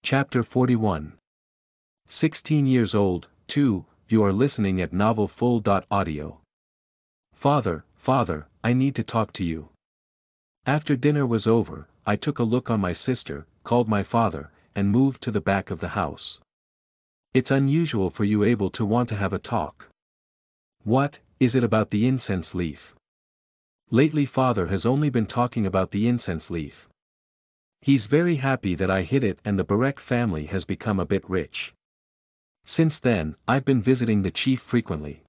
Chapter 41. 16 years old, 2, you are listening at Novel Full. Audio. Father, I need to talk to you. After dinner was over, I took a look on my sister, called my father, and moved to the back of the house. It's unusual for you able to want to have a talk. What, is it about the incense leaf? Lately father has only been talking about the incense leaf. He's very happy that I hid it and the Barek family has become a bit rich. Since then, I've been visiting the chief frequently.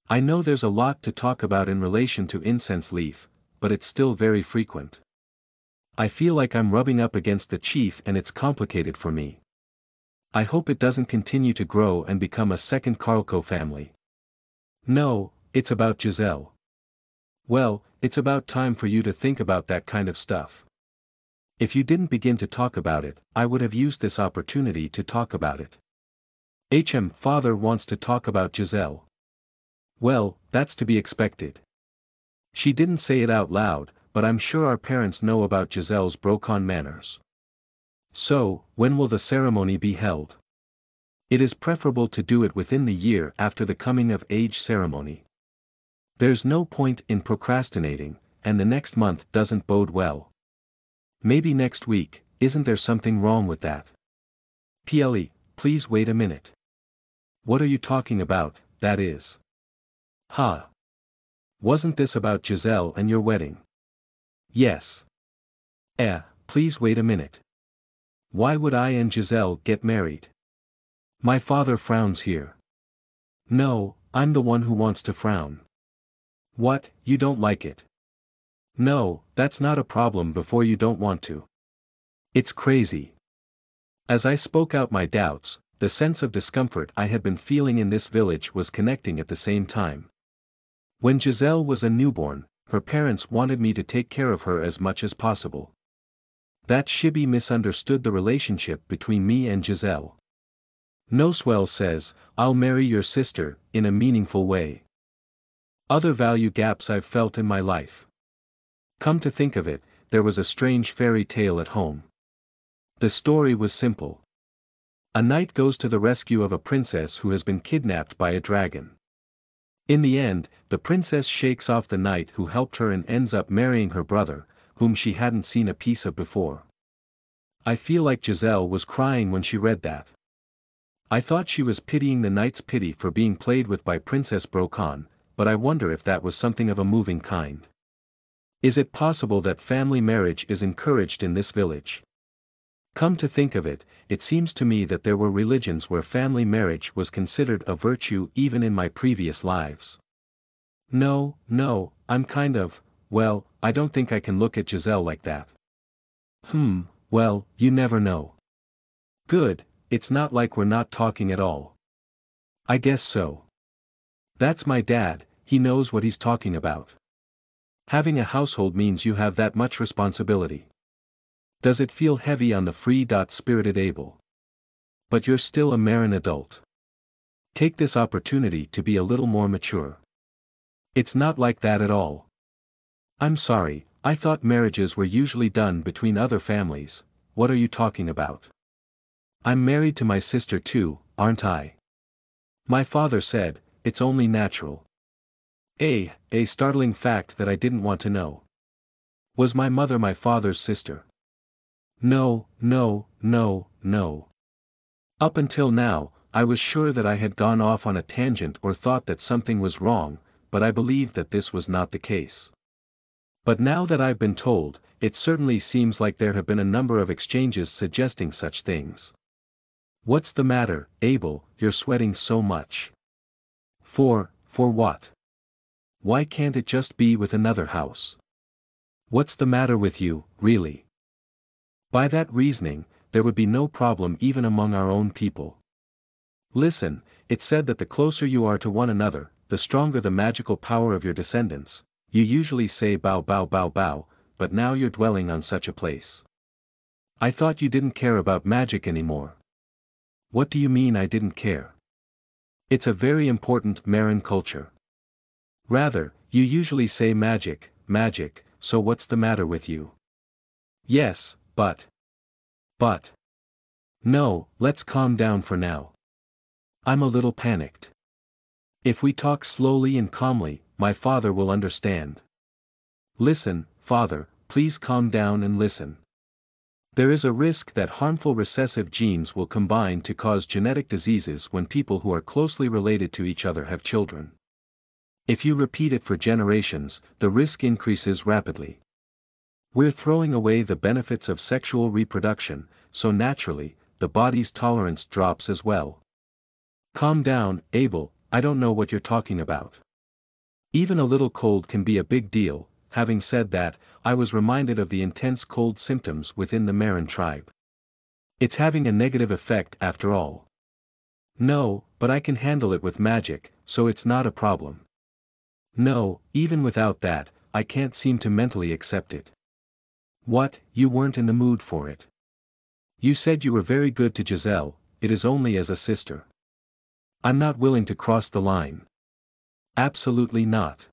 I know there's a lot to talk about in relation to incense leaf, but it's still very frequent. I feel like I'm rubbing up against the chief and it's complicated for me. I hope it doesn't continue to grow and become a second Karlko family. No, it's about Giselle. Well, it's about time for you to think about that kind of stuff. If you didn't begin to talk about it, I would have used this opportunity to talk about it. Father wants to talk about Giselle. Well, that's to be expected. She didn't say it out loud, but I'm sure our parents know about Giselle's broken manners. So, when will the ceremony be held? It is preferable to do it within the year after the coming of age ceremony. There's no point in procrastinating, and the next month doesn't bode well. Maybe next week, isn't there something wrong with that? Please wait a minute. What are you talking about, that is? Wasn't this about Giselle and your wedding? Yes. Please wait a minute. Why would I and Giselle get married? My father frowns here. No, I'm the one who wants to frown. What, you don't like it? No, that's not a problem before you don't want to. It's crazy. As I spoke out my doubts, the sense of discomfort I had been feeling in this village was connecting at the same time. When Giselle was a newborn, her parents wanted me to take care of her as much as possible. That Shibi misunderstood the relationship between me and Giselle. Noswell says, I'll marry your sister, in a meaningful way. Other value gaps I've felt in my life. Come to think of it, there was a strange fairy tale at home. The story was simple. A knight goes to the rescue of a princess who has been kidnapped by a dragon. In the end, the princess shakes off the knight who helped her and ends up marrying her brother, whom she hadn't seen a piece of before. I feel like Giselle was crying when she read that. I thought she was pitying the knight's pity for being played with by Princess Brokan, but I wonder if that was something of a moving kind. Is it possible that family marriage is encouraged in this village? Come to think of it, it seems to me that there were religions where family marriage was considered a virtue even in my previous lives. No, I'm I don't think I can look at Giselle like that. Well, you never know. Good, it's not like we're not talking at all. I guess so. That's my dad, he knows what he's talking about. Having a household means you have that much responsibility. Does it feel heavy on the free-spirited Abel? But you're still a marine adult. Take this opportunity to be a little more mature. It's not like that at all. I'm sorry, I thought marriages were usually done between other families. What are you talking about? I'm married to my sister too, aren't I? My father said, it's only natural. A startling fact that I didn't want to know. Was my mother my father's sister? No. Up until now, I was sure that I had gone off on a tangent or thought that something was wrong, but I believed that this was not the case. But now that I've been told, it certainly seems like there have been a number of exchanges suggesting such things. What's the matter, Abel, you're sweating so much? For what? Why can't it just be with another house? What's the matter with you, really? By that reasoning, there would be no problem even among our own people. Listen, it's said that the closer you are to one another, the stronger the magical power of your descendants. You usually say bow, but now you're dwelling on such a place. I thought you didn't care about magic anymore. What do you mean I didn't care? It's a very important Marin culture. Rather, you usually say magic, so what's the matter with you? Yes, but. No, let's calm down for now. I'm a little panicked. If we talk slowly and calmly, my father will understand. Listen, father, please calm down and listen. There is a risk that harmful recessive genes will combine to cause genetic diseases when people who are closely related to each other have children. If you repeat it for generations, the risk increases rapidly. We're throwing away the benefits of sexual reproduction, so naturally, the body's tolerance drops as well. Calm down, Abel, I don't know what you're talking about. Even a little cold can be a big deal. Having said that, I was reminded of the intense cold symptoms within the Marin tribe. It's having a negative effect after all. No, but I can handle it with magic, so it's not a problem. No, even without that, I can't seem to mentally accept it. What, you weren't in the mood for it? You said you were very good to Giselle, it is only as a sister. I'm not willing to cross the line. Absolutely not.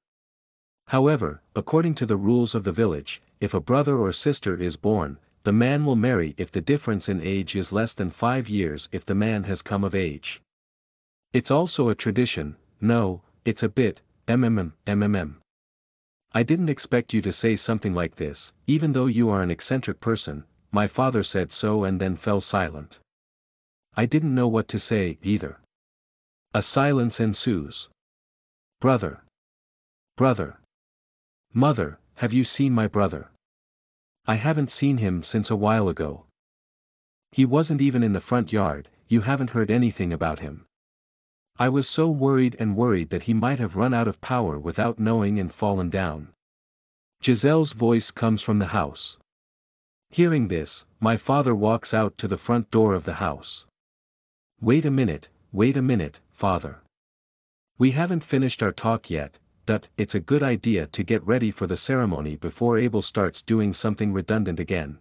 However, according to the rules of the village, if a brother or sister is born, the man will marry if the difference in age is less than 5 years if the man has come of age. It's also a tradition, no, it's a bit, MMM. I didn't expect you to say something like this, even though you are an eccentric person, my father said so and then fell silent. I didn't know what to say, either. A silence ensues. Brother. Mother, have you seen my brother? I haven't seen him since a while ago. He wasn't even in the front yard, you haven't heard anything about him. I was so worried that he might have run out of power without knowing and fallen down. Giselle's voice comes from the house. Hearing this, my father walks out to the front door of the house. Wait a minute, father. We haven't finished our talk yet. It's a good idea to get ready for the ceremony before Abel starts doing something redundant again.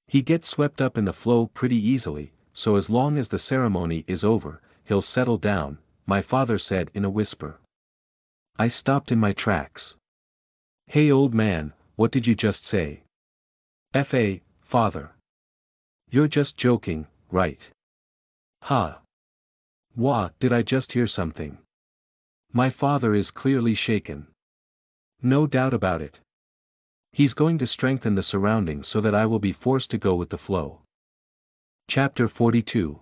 He gets swept up in the flow pretty easily, so as long as the ceremony is over, he'll settle down, my father said in a whisper. I stopped in my tracks. Hey old man, what did you just say? F.A., father. You're just joking, right? Ha. Wah, did I just hear something? My father is clearly shaken. No doubt about it. He's going to strengthen the surroundings so that I will be forced to go with the flow. Chapter 42.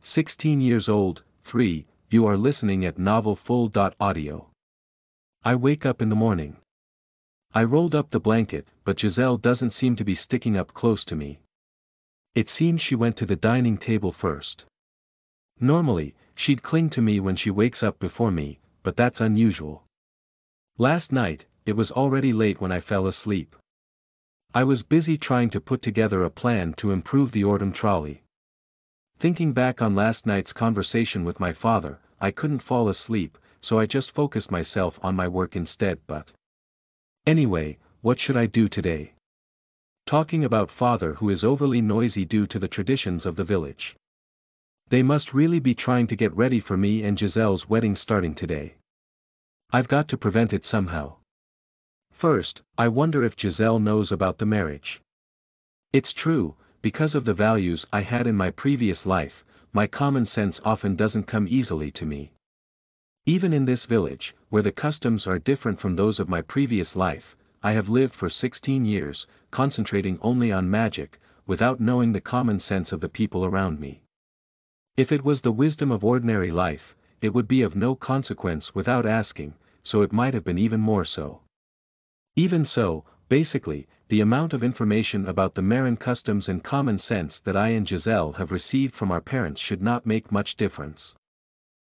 16 years old, 3, you are listening at novelfull.audio. I wake up in the morning. I rolled up the blanket, but Giselle doesn't seem to be sticking up close to me. It seems she went to the dining table first. Normally, she'd cling to me when she wakes up before me, but that's unusual. Last night, it was already late when I fell asleep. I was busy trying to put together a plan to improve the Ordum trolley. Thinking back on last night's conversation with my father, I couldn't fall asleep, so I just focused myself on my work instead. But anyway, what should I do today? Talking about father who is overly noisy due to the traditions of the village. They must really be trying to get ready for me and Giselle's wedding starting today. I've got to prevent it somehow. First, I wonder if Giselle knows about the marriage. It's true, because of the values I had in my previous life, my common sense often doesn't come easily to me. Even in this village, where the customs are different from those of my previous life, I have lived for 16 years, concentrating only on magic, without knowing the common sense of the people around me. If it was the wisdom of ordinary life, it would be of no consequence without asking, so it might have been even more so. Even so, basically, the amount of information about the Marin customs and common sense that I and Giselle have received from our parents should not make much difference.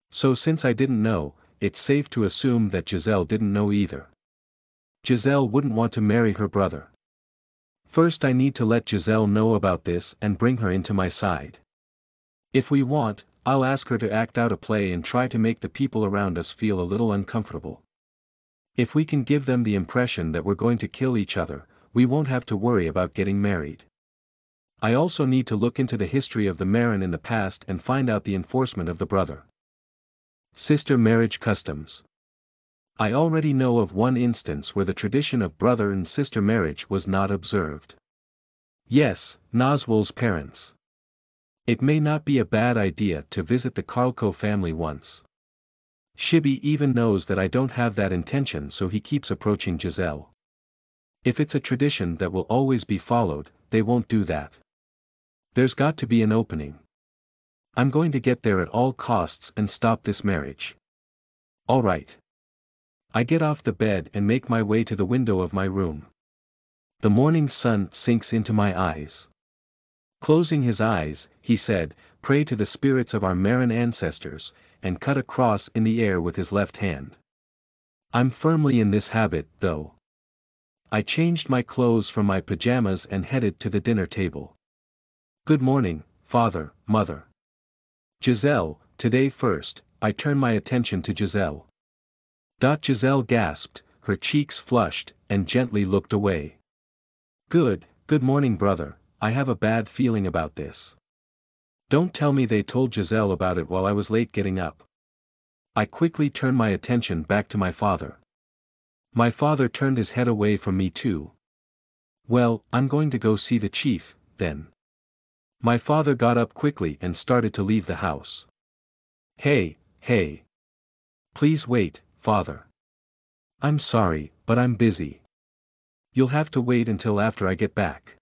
So since I didn't know, it's safe to assume that Giselle didn't know either. Giselle wouldn't want to marry her brother. First I need to let Giselle know about this and bring her into my side. If we want, I'll ask her to act out a play and try to make the people around us feel a little uncomfortable. If we can give them the impression that we're going to kill each other, we won't have to worry about getting married. I also need to look into the history of the Marin in the past and find out the enforcement of the brother. Sister marriage customs. I already know of one instance where the tradition of brother and sister marriage was not observed. Yes, Noswell's parents. It may not be a bad idea to visit the Karlko family once. Shibi even knows that I don't have that intention, so he keeps approaching Giselle. If it's a tradition that will always be followed, they won't do that. There's got to be an opening. I'm going to get there at all costs and stop this marriage. All right. I get off the bed and make my way to the window of my room. The morning sun sinks into my eyes. Closing his eyes, he said, "Pray to the spirits of our Marin ancestors," and cut a cross in the air with his left hand. I'm firmly in this habit, though. I changed my clothes from my pajamas and headed to the dinner table. "Good morning, father, mother." "Giselle, today first." I turn my attention to Giselle. Giselle gasped, her cheeks flushed, and gently looked away. Good morning, brother. I have a bad feeling about this." Don't tell me they told Giselle about it while I was late getting up. I quickly turned my attention back to my father. My father turned his head away from me too. "Well, I'm going to go see the chief, then." My father got up quickly and started to leave the house. Hey. Please wait, father. I'm sorry, but I'm busy. You'll have to wait until after I get back.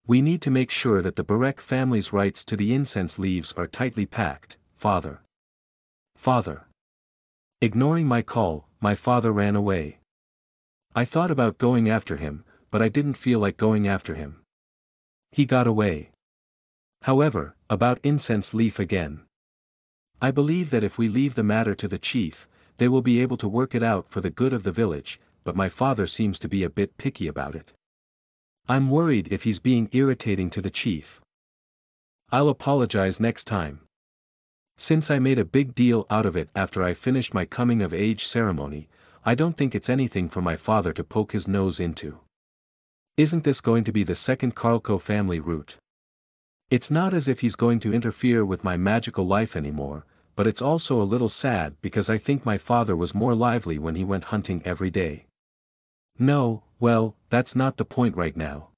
We need to make sure that the Barek family's rights to the incense leaves are tightly packed, father. Father. Ignoring my call, my father ran away. I thought about going after him, but I didn't feel like going after him. He got away. However, about incense leaf again. I believe that if we leave the matter to the chief, they will be able to work it out for the good of the village, but my father seems to be a bit picky about it. I'm worried if he's being irritating to the chief. I'll apologize next time. Since I made a big deal out of it after I finished my coming-of-age ceremony, I don't think it's anything for my father to poke his nose into. Isn't this going to be the second Karlko family route? It's not as if he's going to interfere with my magical life anymore, but it's also a little sad because I think my father was more lively when he went hunting every day. No, well, that's not the point right now.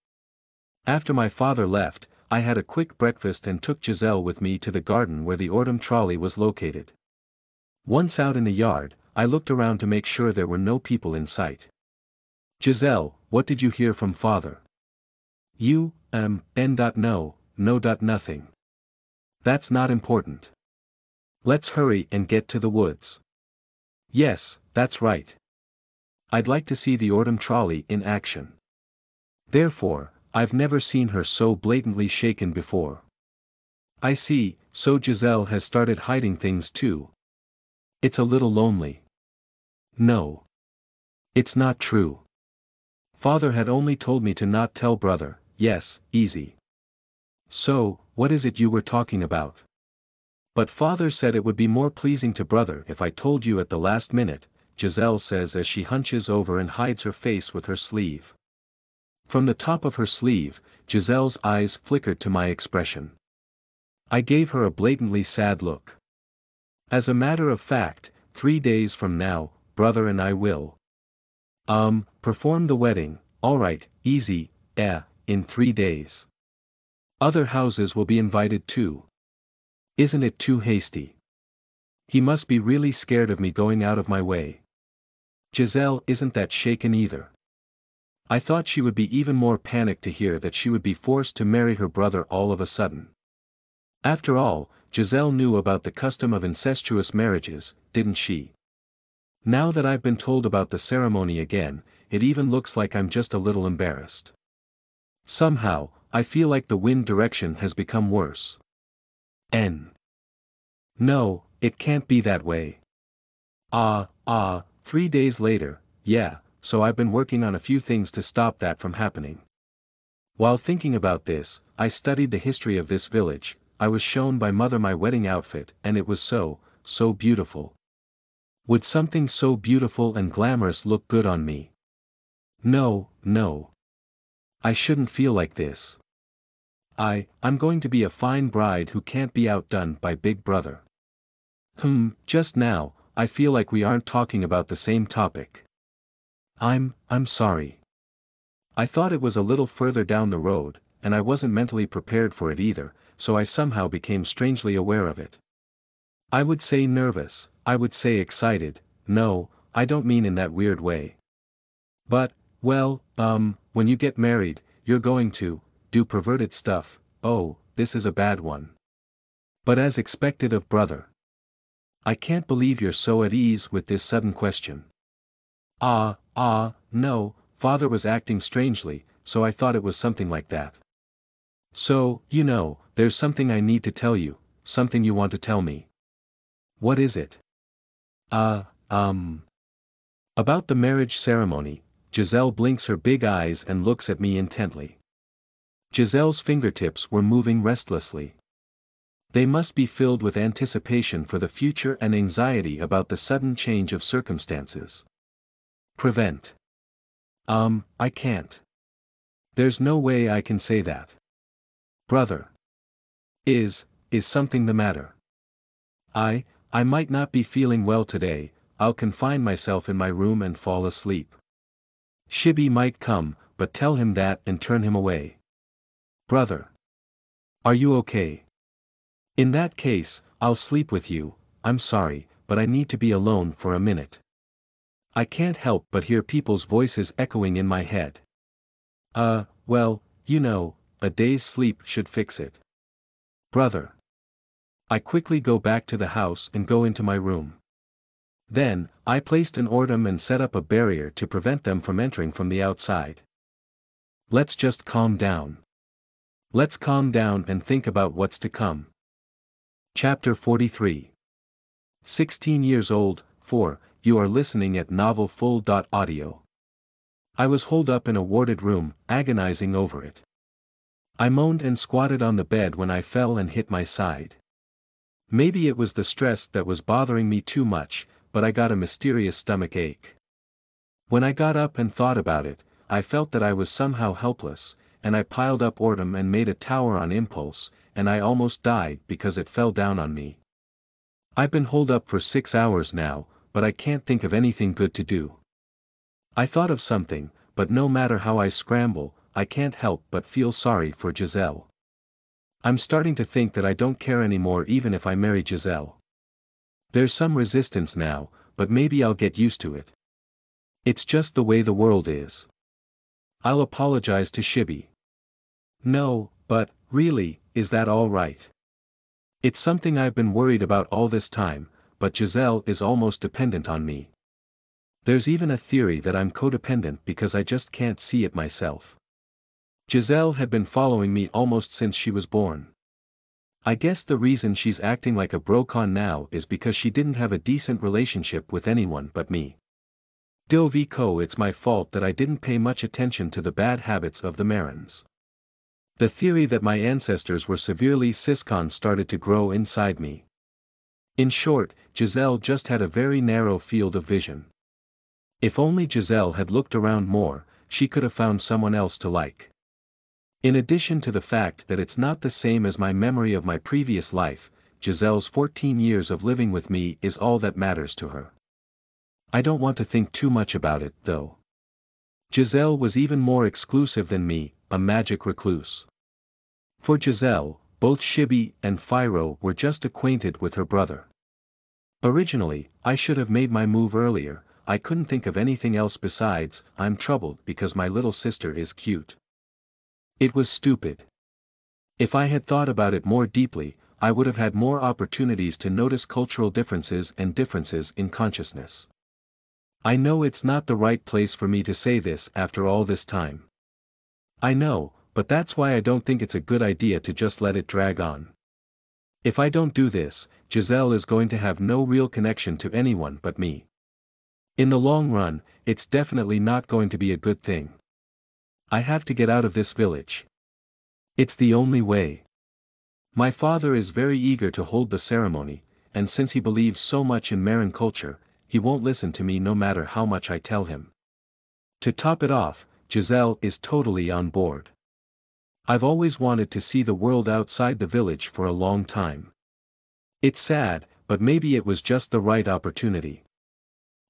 After my father left, I had a quick breakfast and took Giselle with me to the garden where the autumn trolley was located. Once out in the yard, I looked around to make sure there were no people in sight. "Giselle, what did you hear from father?" No, nothing. That's not important. Let's hurry and get to the woods." "Yes, that's right. I'd like to see the autumn trolley in action. Therefore, I've never seen her so blatantly shaken before." "I see, so Giselle has started hiding things too. It's a little lonely." "No. It's not true. Father had only told me to not tell brother." "Yes, easy. So, what is it you were talking about?" "But father said it would be more pleasing to brother if I told you at the last minute," Giselle says as she hunches over and hides her face with her sleeve. From the top of her sleeve, Giselle's eyes flickered to my expression. I gave her a blatantly sad look. "As a matter of fact, 3 days from now, brother and I will perform the wedding." "Alright, easy, in 3 days. Other houses will be invited too. Isn't it too hasty? He must be really scared of me going out of my way." Giselle isn't that shaken either. I thought she would be even more panicked to hear that she would be forced to marry her brother all of a sudden. After all, Giselle knew about the custom of incestuous marriages, didn't she? Now that I've been told about the ceremony again, it even looks like I'm just a little embarrassed. Somehow, I feel like the wind direction has become worse. No, it can't be that way. 3 days later, yeah, so I've been working on a few things to stop that from happening. While thinking about this, I studied the history of this village. I was shown by mother my wedding outfit and it was so beautiful. Would something so beautiful and glamorous look good on me? No. I shouldn't feel like this. I'm going to be a fine bride who can't be outdone by Big Brother. Just now, I feel like we aren't talking about the same topic. I'm sorry. I thought it was a little further down the road, and I wasn't mentally prepared for it either, so I somehow became strangely aware of it. I would say nervous, I would say excited, no, I don't mean in that weird way. But, well, when you get married, you're going to do perverted stuff. Oh, this is a bad one. But as expected of brother. I can't believe you're so at ease with this sudden question. No, father was acting strangely, so I thought it was something like that. So, there's something I need to tell you, something you want to tell me. What is it? About the marriage ceremony. Giselle blinks her big eyes and looks at me intently. Giselle's fingertips were moving restlessly. They must be filled with anticipation for the future and anxiety about the sudden change of circumstances. Prevent. I can't. There's no way I can say that. Brother. Is something the matter? I might not be feeling well today, I'll confine myself in my room and fall asleep. Shibi might come, but tell him that and turn him away. Brother. Are you okay? In that case, I'll sleep with you. I'm sorry, but I need to be alone for a minute. I can't help but hear people's voices echoing in my head. Well, a day's sleep should fix it. Brother. I quickly go back to the house and go into my room. Then, I placed an ortem and set up a barrier to prevent them from entering from the outside. Let's just calm down. Let's calm down and think about what's to come. Chapter 43. 16 years old, 4, you are listening at novelfull.audio. I was holed up in a warded room, agonizing over it. I moaned and squatted on the bed when I fell and hit my side. Maybe it was the stress that was bothering me too much, but I got a mysterious stomach ache. When I got up and thought about it, I felt that I was somehow helpless, and I piled up ortem and made a tower on impulse, and I almost died because it fell down on me. I've been holed up for 6 hours now, but I can't think of anything good to do. I thought of something, but no matter how I scramble, I can't help but feel sorry for Giselle. I'm starting to think that I don't care anymore even if I marry Giselle. There's some resistance now, but maybe I'll get used to it. It's just the way the world is. I'll apologize to Shibi. No, but, really, is that all right? It's something I've been worried about all this time, but Giselle is almost dependent on me. There's even a theory that I'm codependent because I just can't see it myself. Giselle had been following me almost since she was born. I guess the reason she's acting like a brocon now is because she didn't have a decent relationship with anyone but me. Doviko, it's my fault that I didn't pay much attention to the bad habits of the Marins. The theory that my ancestors were severely ciscon started to grow inside me. In short, Giselle just had a very narrow field of vision. If only Giselle had looked around more, she could have found someone else to like. In addition to the fact that it's not the same as my memory of my previous life, Giselle's 14 years of living with me is all that matters to her. I don't want to think too much about it, though. Giselle was even more exclusive than me, a magic recluse. For Giselle, both Shibi and Phiro were just acquainted with her brother. Originally, I should have made my move earlier. I couldn't think of anything else besides, I'm troubled because my little sister is cute. It was stupid. If I had thought about it more deeply, I would have had more opportunities to notice cultural differences and differences in consciousness. I know it's not the right place for me to say this after all this time. I know, but that's why I don't think it's a good idea to just let it drag on. If I don't do this, Giselle is going to have no real connection to anyone but me. In the long run, it's definitely not going to be a good thing. I have to get out of this village. It's the only way. My father is very eager to hold the ceremony, and since he believes so much in Marin culture, he won't listen to me no matter how much I tell him. To top it off, Giselle is totally on board. I've always wanted to see the world outside the village for a long time. It's sad, but maybe it was just the right opportunity.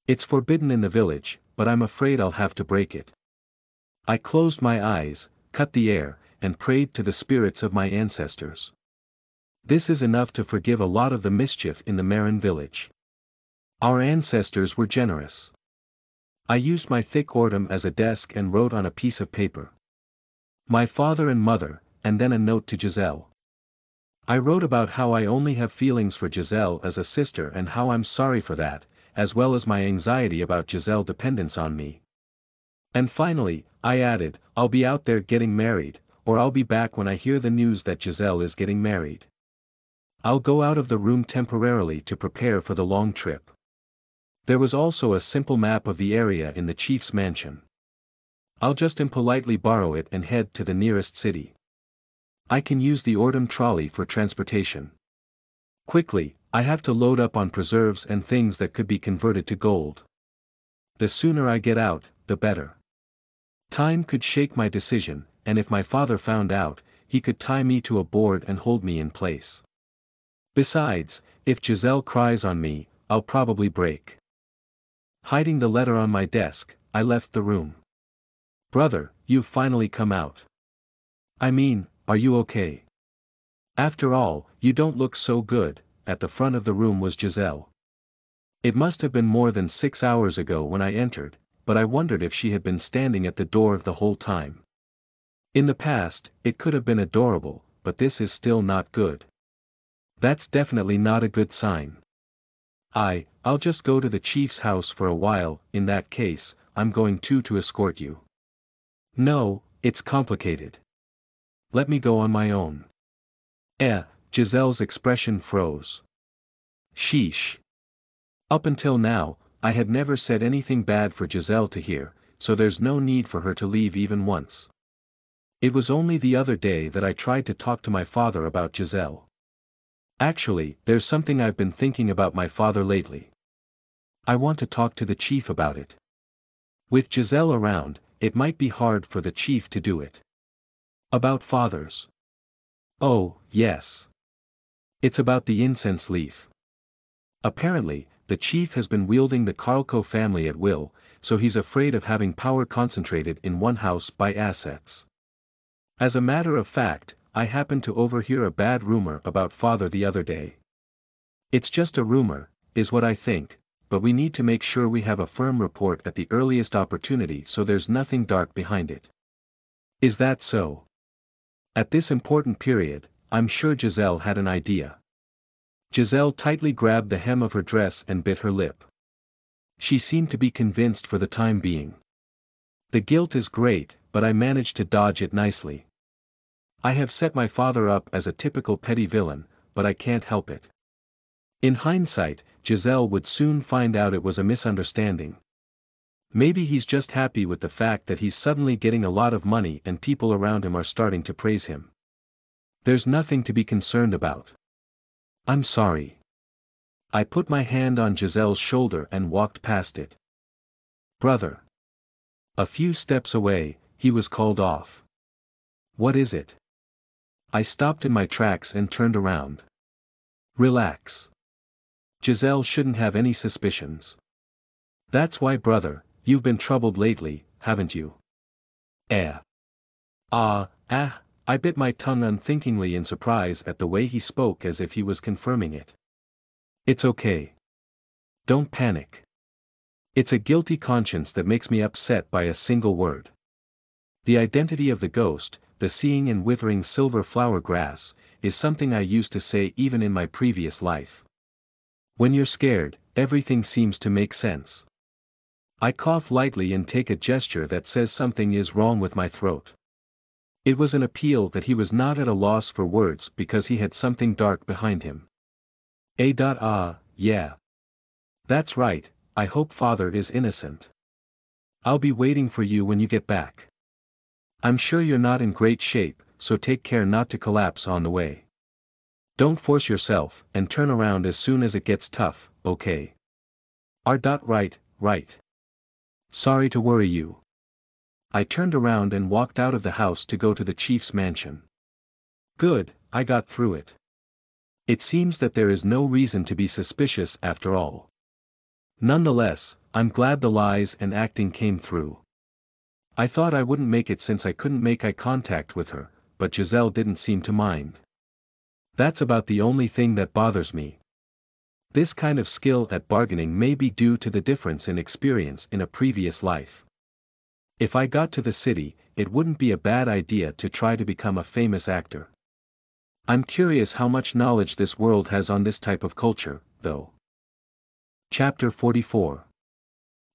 It's forbidden in the village, but I'm afraid I'll have to break it. I closed my eyes, cut the air, and prayed to the spirits of my ancestors. This is enough to forgive a lot of the mischief in the Marin village. Our ancestors were generous. I used my thick ordum as a desk and wrote on a piece of paper. My father and mother, and then a note to Giselle. I wrote about how I only have feelings for Giselle as a sister and how I'm sorry for that, as well as my anxiety about Giselle's dependence on me. And finally, I added, I'll be out there getting married, or I'll be back when I hear the news that Giselle is getting married. I'll go out of the room temporarily to prepare for the long trip. There was also a simple map of the area in the chief's mansion. I'll just impolitely borrow it and head to the nearest city. I can use the Ordum trolley for transportation. Quickly, I have to load up on preserves and things that could be converted to gold. The sooner I get out, the better. Time could shake my decision, and if my father found out, he could tie me to a board and hold me in place. Besides, if Giselle cries on me, I'll probably break. Hiding the letter on my desk, I left the room. Brother, you've finally come out. I mean, are you okay? After all, you don't look so good. At the front of the room was Giselle. It must have been more than 6 hours ago when I entered, but I wondered if she had been standing at the door the whole time. In the past, it could have been adorable, but this is still not good. That's definitely not a good sign. I'll just go to the chief's house for a while. In that case, I'm going to escort you. No, it's complicated. Let me go on my own. Giselle's expression froze. Sheesh. Up until now, I had never said anything bad for Giselle to hear, so there's no need for her to leave even once. It was only the other day that I tried to talk to my father about Giselle. Actually, there's something I've been thinking about my father lately. I want to talk to the chief about it. With Giselle around, it might be hard for the chief to do it. About fathers. Oh, yes. It's about the incense leaf. Apparently, the chief has been wielding the Karlko family at will, so he's afraid of having power concentrated in one house by assets. As a matter of fact, I happened to overhear a bad rumor about father the other day. It's just a rumor, is what I think, but we need to make sure we have a firm report at the earliest opportunity so there's nothing dark behind it. Is that so? At this important period, I'm sure Giselle had an idea. Giselle tightly grabbed the hem of her dress and bit her lip. She seemed to be convinced for the time being. The guilt is great, but I managed to dodge it nicely. I have set my father up as a typical petty villain, but I can't help it. In hindsight, Giselle would soon find out it was a misunderstanding. Maybe he's just happy with the fact that he's suddenly getting a lot of money and people around him are starting to praise him. There's nothing to be concerned about. I'm sorry. I put my hand on Giselle's shoulder and walked past it. Brother. A few steps away, he was called off. What is it? I stopped in my tracks and turned around. Relax. Giselle shouldn't have any suspicions. That's why, brother, you've been troubled lately, haven't you? I bit my tongue unthinkingly in surprise at the way he spoke as if he was confirming it. It's okay. Don't panic. It's a guilty conscience that makes me upset by a single word. The identity of the ghost, the seeing in withering silver flower grass, is something I used to say even in my previous life. When you're scared, everything seems to make sense. I cough lightly and take a gesture that says something is wrong with my throat. It was an appeal that he was not at a loss for words because he had something dark behind him. Yeah. That's right, I hope father is innocent. I'll be waiting for you when you get back. I'm sure you're not in great shape, so take care not to collapse on the way. Don't force yourself, and turn around as soon as it gets tough, okay? Right. Sorry to worry you. I turned around and walked out of the house to go to the chief's mansion. Good, I got through it. It seems that there is no reason to be suspicious after all. Nonetheless, I'm glad the lies and acting came through. I thought I wouldn't make it since I couldn't make eye contact with her, but Giselle didn't seem to mind. That's about the only thing that bothers me. This kind of skill at bargaining may be due to the difference in experience in a previous life. If I got to the city, it wouldn't be a bad idea to try to become a famous actor. I'm curious how much knowledge this world has on this type of culture, though. Chapter 44.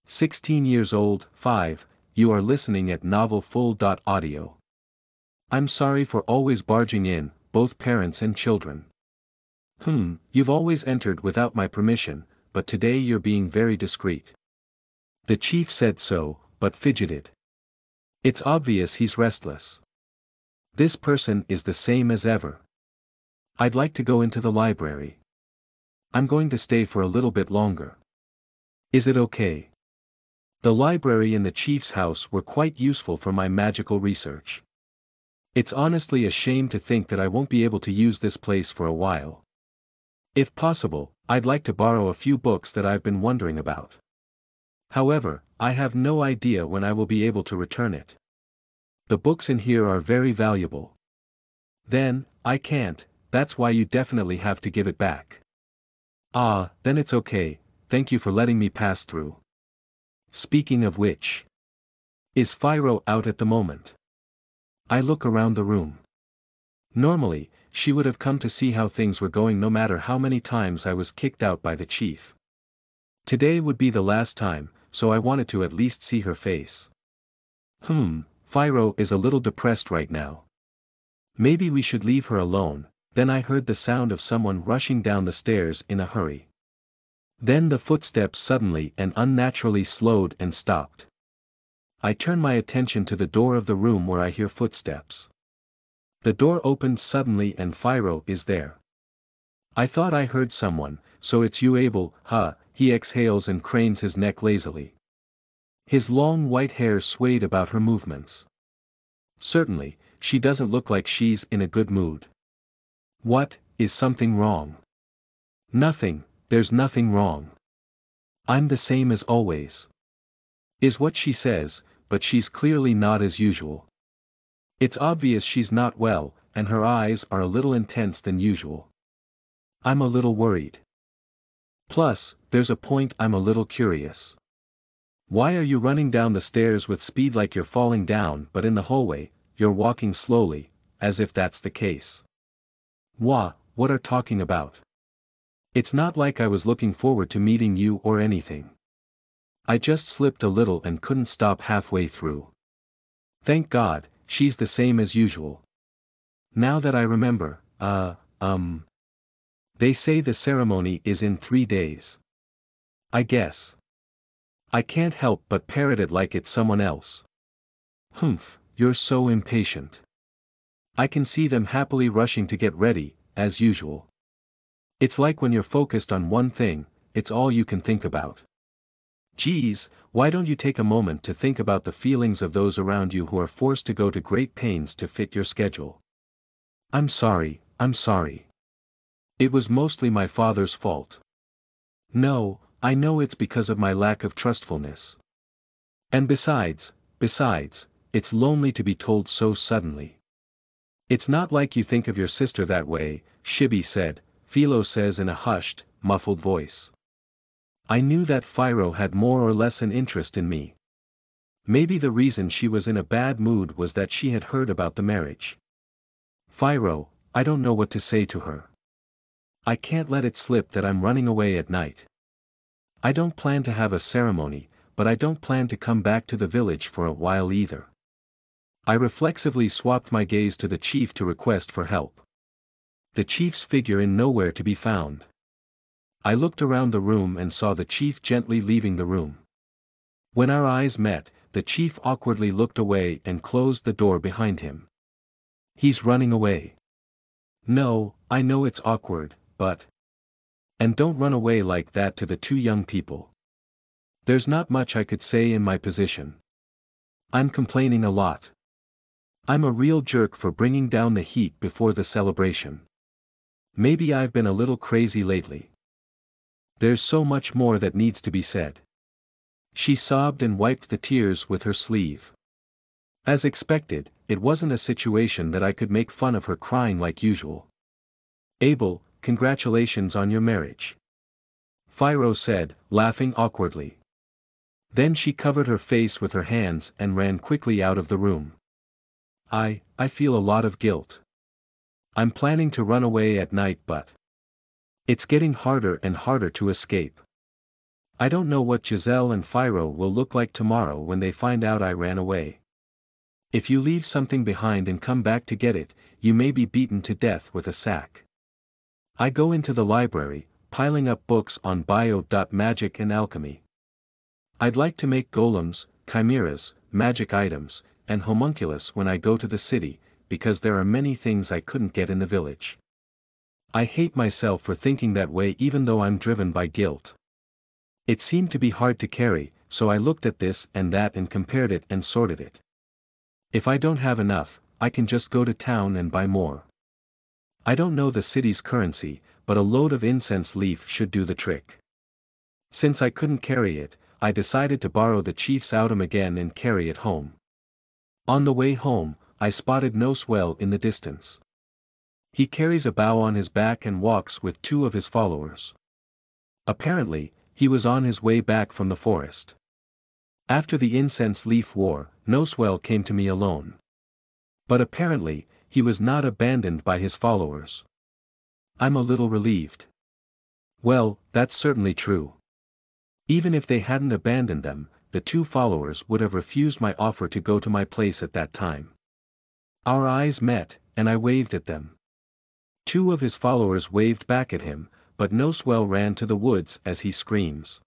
16 years old, 5, you are listening at novelfull.audio. I'm sorry for always barging in, both parents and children. You've always entered without my permission, but today you're being very discreet. The chief said so, but fidgeted. It's obvious he's restless. This person is the same as ever. I'd like to go into the library. I'm going to stay for a little bit longer. Is it okay? The library and the chief's house were quite useful for my magical research. It's honestly a shame to think that I won't be able to use this place for a while. If possible, I'd like to borrow a few books that I've been wondering about. However, I have no idea when I will be able to return it. The books in here are very valuable. Then, I can't, that's why you definitely have to give it back. Ah, then it's okay, thank you for letting me pass through. Speaking of which. Is Phiro out at the moment? I look around the room. Normally, she would have come to see how things were going no matter how many times I was kicked out by the chief. Today would be the last time, so I wanted to at least see her face. Phiro is a little depressed right now. Maybe we should leave her alone. Then I heard the sound of someone rushing down the stairs in a hurry. Then the footsteps suddenly and unnaturally slowed and stopped. I turn my attention to the door of the room where I hear footsteps. The door opened suddenly and Phiro is there. I thought I heard someone, so it's you Abel, huh? He exhales and cranes his neck lazily. His long white hair swayed about her movements. Certainly, she doesn't look like she's in a good mood. What, is something wrong? Nothing, there's nothing wrong. I'm the same as always. Is what she says, but she's clearly not as usual. It's obvious she's not well, and her eyes are a little intense than usual. I'm a little worried. Plus, there's a point I'm a little curious. Why are you running down the stairs with speed like you're falling down, but in the hallway, you're walking slowly, as if that's the case? What are talking about? It's not like I was looking forward to meeting you or anything. I just slipped a little and couldn't stop halfway through. Thank God, she's the same as usual. Now that I remember, they say the ceremony is in 3 days. I guess. I can't help but parrot it like it's someone else. You're so impatient. I can see them happily rushing to get ready, as usual. It's like when you're focused on one thing, it's all you can think about. Geez, why don't you take a moment to think about the feelings of those around you who are forced to go to great pains to fit your schedule? I'm sorry. It was mostly my father's fault. No, I know it's because of my lack of trustfulness. And besides, it's lonely to be told so suddenly. It's not like you think of your sister that way, Shibi said, Philo says in a hushed, muffled voice. I knew that Phiro had more or less an interest in me. Maybe the reason she was in a bad mood was that she had heard about the marriage. Phiro, I don't know what to say to her. I can't let it slip that I'm running away at night. I don't plan to have a ceremony, but I don't plan to come back to the village for a while either. I reflexively swapped my gaze to the chief to request for help. The chief's figure in nowhere to be found. I looked around the room and saw the chief gently leaving the room. When our eyes met, the chief awkwardly looked away and closed the door behind him. He's running away. No, I know it's awkward, but... And don't run away like that to the 2 young people. There's not much I could say in my position. I'm complaining a lot. I'm a real jerk for bringing down the heat before the celebration. Maybe I've been a little crazy lately. There's so much more that needs to be said. She sobbed and wiped the tears with her sleeve. As expected, it wasn't a situation that I could make fun of her crying like usual. Abel, congratulations on your marriage. Phiro said, laughing awkwardly. Then she covered her face with her hands and ran quickly out of the room. I feel a lot of guilt. I'm planning to run away at night, but it's getting harder and harder to escape. I don't know what Giselle and Phiro will look like tomorrow when they find out I ran away. If you leave something behind and come back to get it, you may be beaten to death with a sack. I go into the library, piling up books on magic and alchemy. I'd like to make golems, chimeras, magic items, and homunculus when I go to the city, because there are many things I couldn't get in the village. I hate myself for thinking that way even though I'm driven by guilt. It seemed to be hard to carry, so I looked at this and that and compared it and sorted it. If I don't have enough, I can just go to town and buy more. I don't know the city's currency, but a load of incense leaf should do the trick. Since I couldn't carry it, I decided to borrow the chief's autumn again and carry it home. On the way home, I spotted Noswell in the distance. He carries a bow on his back and walks with two of his followers. Apparently, he was on his way back from the forest. After the incense leaf war, Noswell came to me alone. But apparently, he was not abandoned by his followers. I'm a little relieved. Well, that's certainly true. Even if they hadn't abandoned them, the two followers would have refused my offer to go to my place at that time. Our eyes met, and I waved at them. Two of his followers waved back at him, but Noswell ran to the woods as he screams.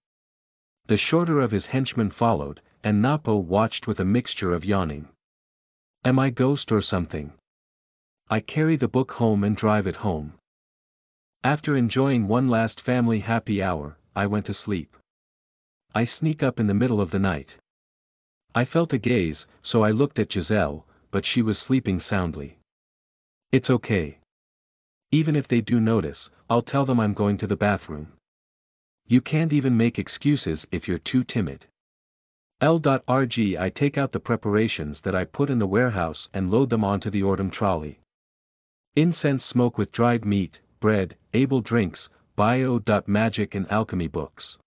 The shorter of his henchmen followed, and Napo watched with a mixture of yawning. Am I ghost or something? I carry the book home and drive it home. After enjoying one last family happy hour, I went to sleep. I sneak up in the middle of the night. I felt a gaze, so I looked at Giselle, but she was sleeping soundly. It's okay. Even if they do notice, I'll tell them I'm going to the bathroom. You can't even make excuses if you're too timid. L.rg I take out the preparations that I put in the warehouse and load them onto the autumn trolley. Incense smoke with dried meat, bread, able drinks, magic and alchemy books.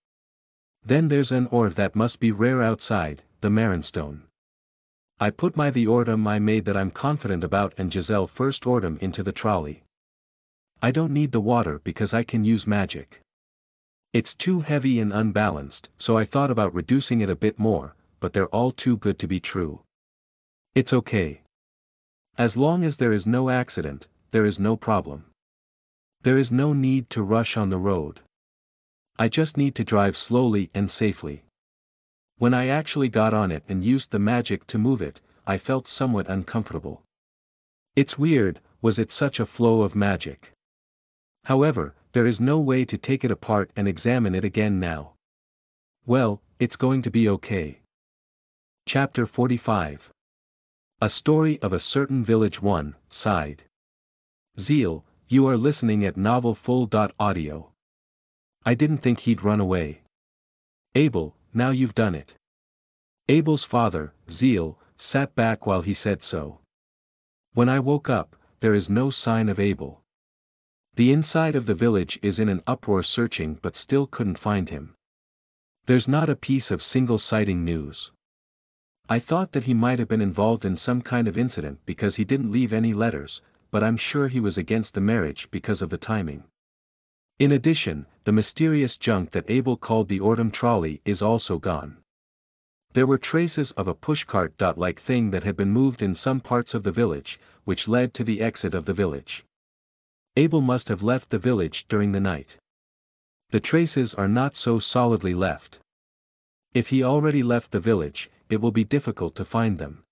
Then there's an ore that must be rare outside, the Marinstone. I put the autumn I made that I'm confident about and Giselle first autumn into the trolley. I don't need the water because I can use magic. It's too heavy and unbalanced, so I thought about reducing it a bit more, but they're all too good to be true. It's okay. As long as there is no accident, there is no problem. There is no need to rush on the road. I just need to drive slowly and safely. When I actually got on it and used the magic to move it, I felt somewhat uncomfortable. It's weird, was it such a flow of magic? However, there is no way to take it apart and examine it again now. Well, it's going to be okay. Chapter 45. A Story of a Certain Village 1, Side. Zeal, you are listening at novelfull.audio. I didn't think he'd run away. Abel, now you've done it. Abel's father, Zeal, sat back while he said so. When I woke up, there is no sign of Abel. The inside of the village is in an uproar searching but still couldn't find him. There's not a piece of single-sighting news. I thought that he might have been involved in some kind of incident because he didn't leave any letters, but I'm sure he was against the marriage because of the timing. In addition, the mysterious junk that Abel called the autumn trolley is also gone. There were traces of a pushcart-like thing that had been moved in some parts of the village, which led to the exit of the village. Abel must have left the village during the night. The traces are not so solidly left. If he already left the village, it will be difficult to find them.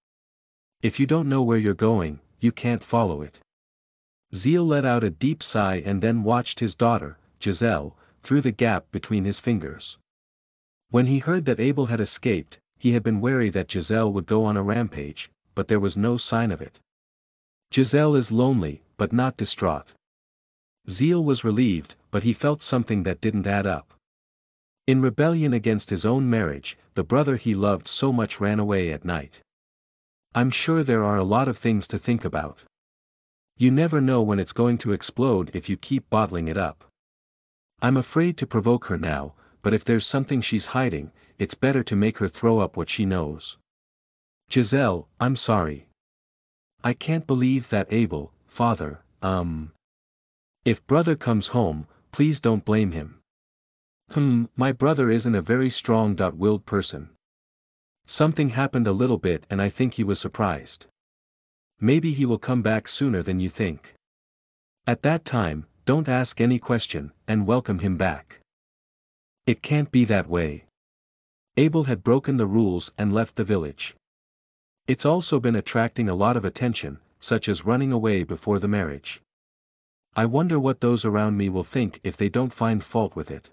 If you don't know where you're going, you can't follow it. Zeal let out a deep sigh and then watched his daughter, Giselle, through the gap between his fingers. When he heard that Abel had escaped, he had been wary that Giselle would go on a rampage, but there was no sign of it. Giselle is lonely, but not distraught. Zeal was relieved, but he felt something that didn't add up. In rebellion against his own marriage, the brother he loved so much ran away at night. I'm sure there are a lot of things to think about. You never know when it's going to explode if you keep bottling it up. I'm afraid to provoke her now, but if there's something she's hiding, it's better to make her throw up what she knows. Giselle, I'm sorry. I can't believe that Abel, father, If brother comes home, please don't blame him. My brother isn't a very strong-willed person. Something happened a little bit and I think he was surprised. Maybe he will come back sooner than you think. At that time, don't ask any question, and welcome him back. It can't be that way. Abel had broken the rules and left the village. It's also been attracting a lot of attention, such as running away before the marriage. I wonder what those around me will think if they don't find fault with it.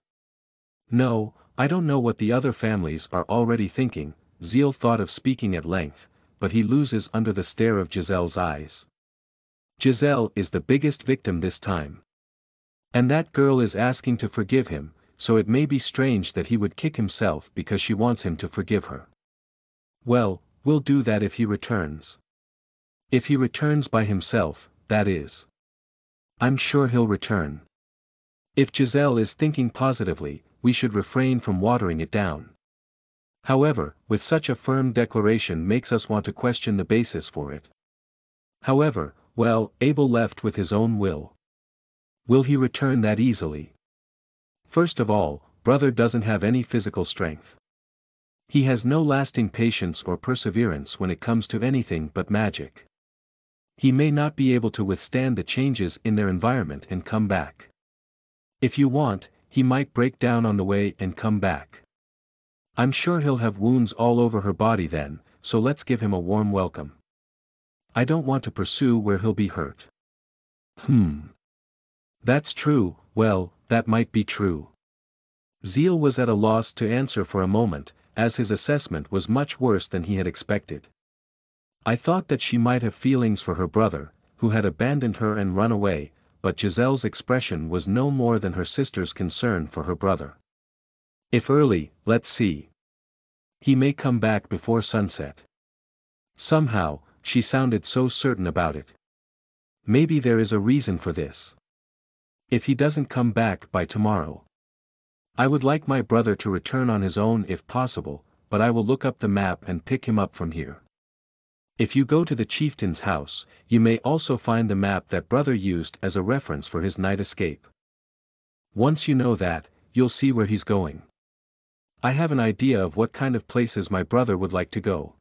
No, I don't know what the other families are already thinking. Zeal thought of speaking at length, but he loses under the stare of Giselle's eyes. Giselle is the biggest victim this time. And that girl is asking to forgive him, so it may be strange that he would kick himself because she wants him to forgive her. Well, we'll do that if he returns. If he returns by himself, that is. I'm sure he'll return. If Giselle is thinking positively, we should refrain from watering it down. However, with such a firm declaration makes us want to question the basis for it. However, well, Abel left with his own will. Will he return that easily? First of all, brother doesn't have any physical strength. He has no lasting patience or perseverance when it comes to anything but magic. He may not be able to withstand the changes in their environment and come back. If you want, he might break down on the way and come back. I'm sure he'll have wounds all over her body then, so let's give him a warm welcome. I don't want to pursue where he'll be hurt. That's true, well, that might be true. Zeal was at a loss to answer for a moment, as his assessment was much worse than he had expected. I thought that she might have feelings for her brother, who had abandoned her and run away, but Giselle's expression was no more than her sister's concern for her brother. If early, let's see. He may come back before sunset. Somehow, she sounded so certain about it. Maybe there is a reason for this. If he doesn't come back by tomorrow, I would like my brother to return on his own if possible, but I will look up the map and pick him up from here. If you go to the chieftain's house, you may also find the map that brother used as a reference for his night escape. Once you know that, you'll see where he's going. I have an idea of what kind of places my brother would like to go.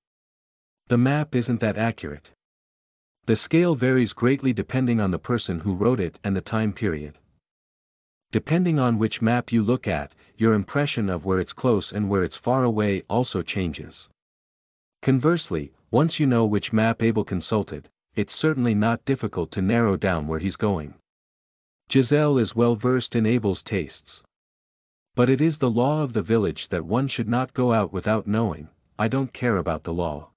The map isn't that accurate. The scale varies greatly depending on the person who wrote it and the time period. Depending on which map you look at, your impression of where it's close and where it's far away also changes. Conversely, once you know which map Abel consulted, it's certainly not difficult to narrow down where he's going. Giselle is well versed in Abel's tastes. But it is the law of the village that one should not go out without knowing. I don't care about the law.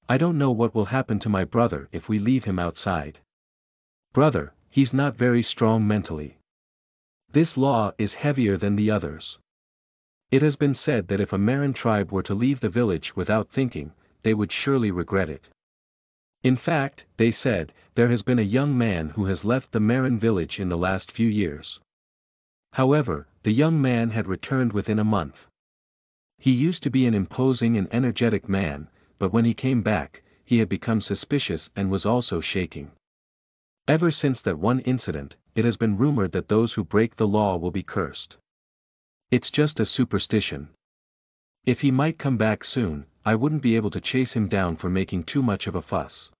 I don't know what will happen to my brother if we leave him outside. Brother, he's not very strong mentally. This law is heavier than the others. It has been said that if a Marin tribe were to leave the village without thinking, they would surely regret it. In fact, they said, there has been a young man who has left the Marin village in the last few years. However, the young man had returned within a month. He used to be an imposing and energetic man, but when he came back, he had become suspicious and was also shaking. Ever since that one incident, it has been rumored that those who break the law will be cursed. It's just a superstition. If he might come back soon, I wouldn't be able to chase him down for making too much of a fuss.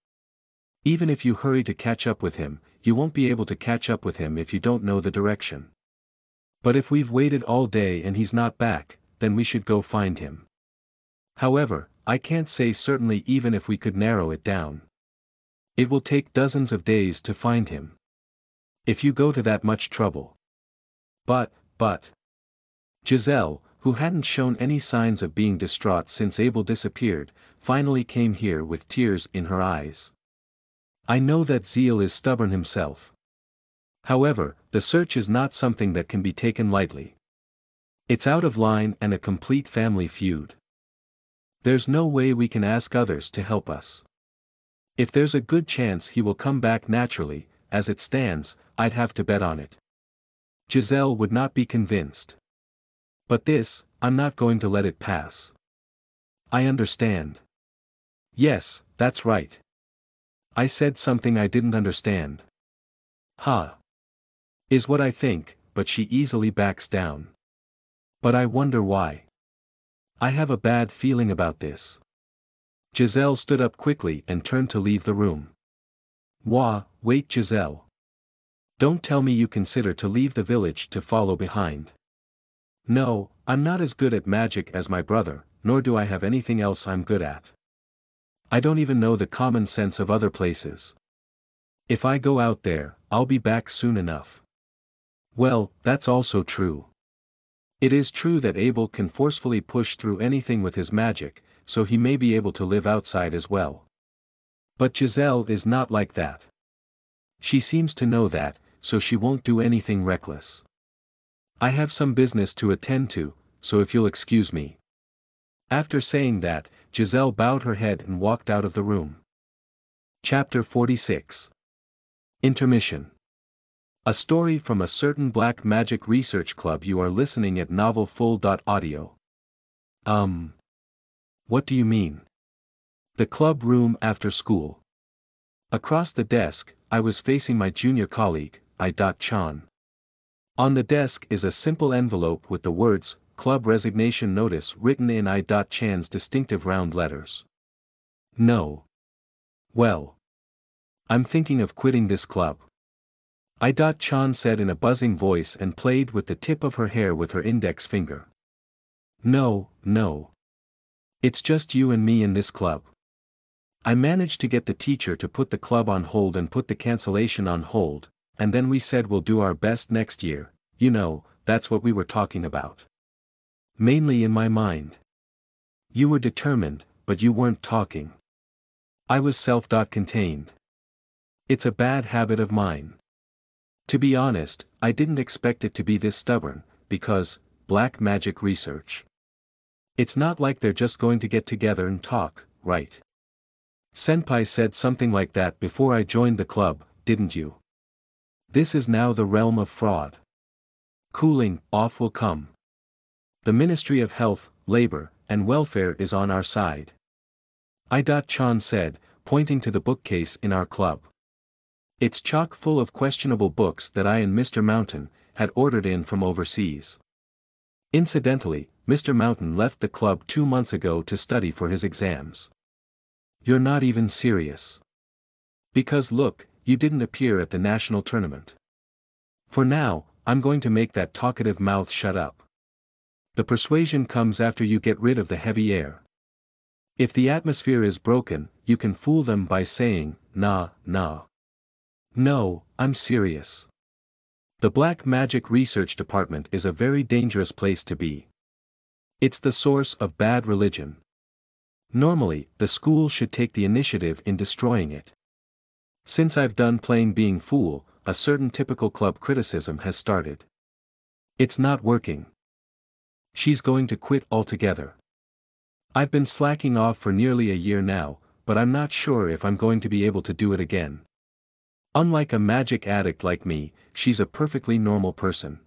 Even if you hurry to catch up with him, you won't be able to catch up with him if you don't know the direction. But if we've waited all day and he's not back, then we should go find him. However, I can't say certainly even if we could narrow it down. It will take dozens of days to find him. If you go to that much trouble. But. Giselle, who hadn't shown any signs of being distraught since Abel disappeared, finally came here with tears in her eyes. I know that Zeal is stubborn himself. However, the search is not something that can be taken lightly. It's out of line and a complete family feud. There's no way we can ask others to help us. If there's a good chance he will come back naturally, as it stands, I'd have to bet on it. Giselle would not be convinced. But this, I'm not going to let it pass. I understand. Yes, that's right. I said something I didn't understand. Ha. Is what I think, but she easily backs down. But I wonder why. I have a bad feeling about this. Giselle stood up quickly and turned to leave the room. Wait Giselle. Don't tell me you consider to leave the village to follow behind. No, I'm not as good at magic as my brother, nor do I have anything else I'm good at. I don't even know the common sense of other places. If I go out there, I'll be back soon enough. Well, that's also true. It is true that Abel can forcefully push through anything with his magic, so he may be able to live outside as well. But Giselle is not like that. She seems to know that, so she won't do anything reckless. I have some business to attend to, so if you'll excuse me. After saying that, Giselle bowed her head and walked out of the room. Chapter 46. Intermission. A story from a certain black magic research club. You are listening at novelfull.audio. What do you mean? The club room after school. Across the desk, I was facing my junior colleague, I.Chan. On the desk is a simple envelope with the words, Club Resignation Notice written in I.Chan's distinctive round letters. No. Well. I'm thinking of quitting this club. I.Chan said in a buzzing voice and played with the tip of her hair with her index finger. No. It's just you and me in this club. I managed to get the teacher to put the club on hold and put the cancellation on hold, and then we said we'll do our best next year. You know, that's what we were talking about. Mainly in my mind. You were determined, but you weren't talking. I was self-contained. It's a bad habit of mine. To be honest, I didn't expect it to be this stubborn, because, black magic research. It's not like they're just going to get together and talk, right? Senpai said something like that before I joined the club, didn't you? This is now the realm of fraud. Cooling off will come. The Ministry of Health, Labor, and Welfare is on our side. I.Chan said, pointing to the bookcase in our club. It's chock full of questionable books that I and Mr. Mountain had ordered in from overseas. Incidentally, Mr. Mountain left the club 2 months ago to study for his exams. You're not even serious. Because look, you didn't appear at the national tournament. For now, I'm going to make that talkative mouth shut up. The persuasion comes after you get rid of the heavy air. If the atmosphere is broken, you can fool them by saying, nah. No, I'm serious. The Black Magic Research Department is a very dangerous place to be. It's the source of bad religion. Normally, the school should take the initiative in destroying it. Since I've done playing being fool, a certain typical club criticism has started. It's not working. She's going to quit altogether. I've been slacking off for nearly a year now, but I'm not sure if I'm going to be able to do it again. Unlike a magic addict like me, she's a perfectly normal person.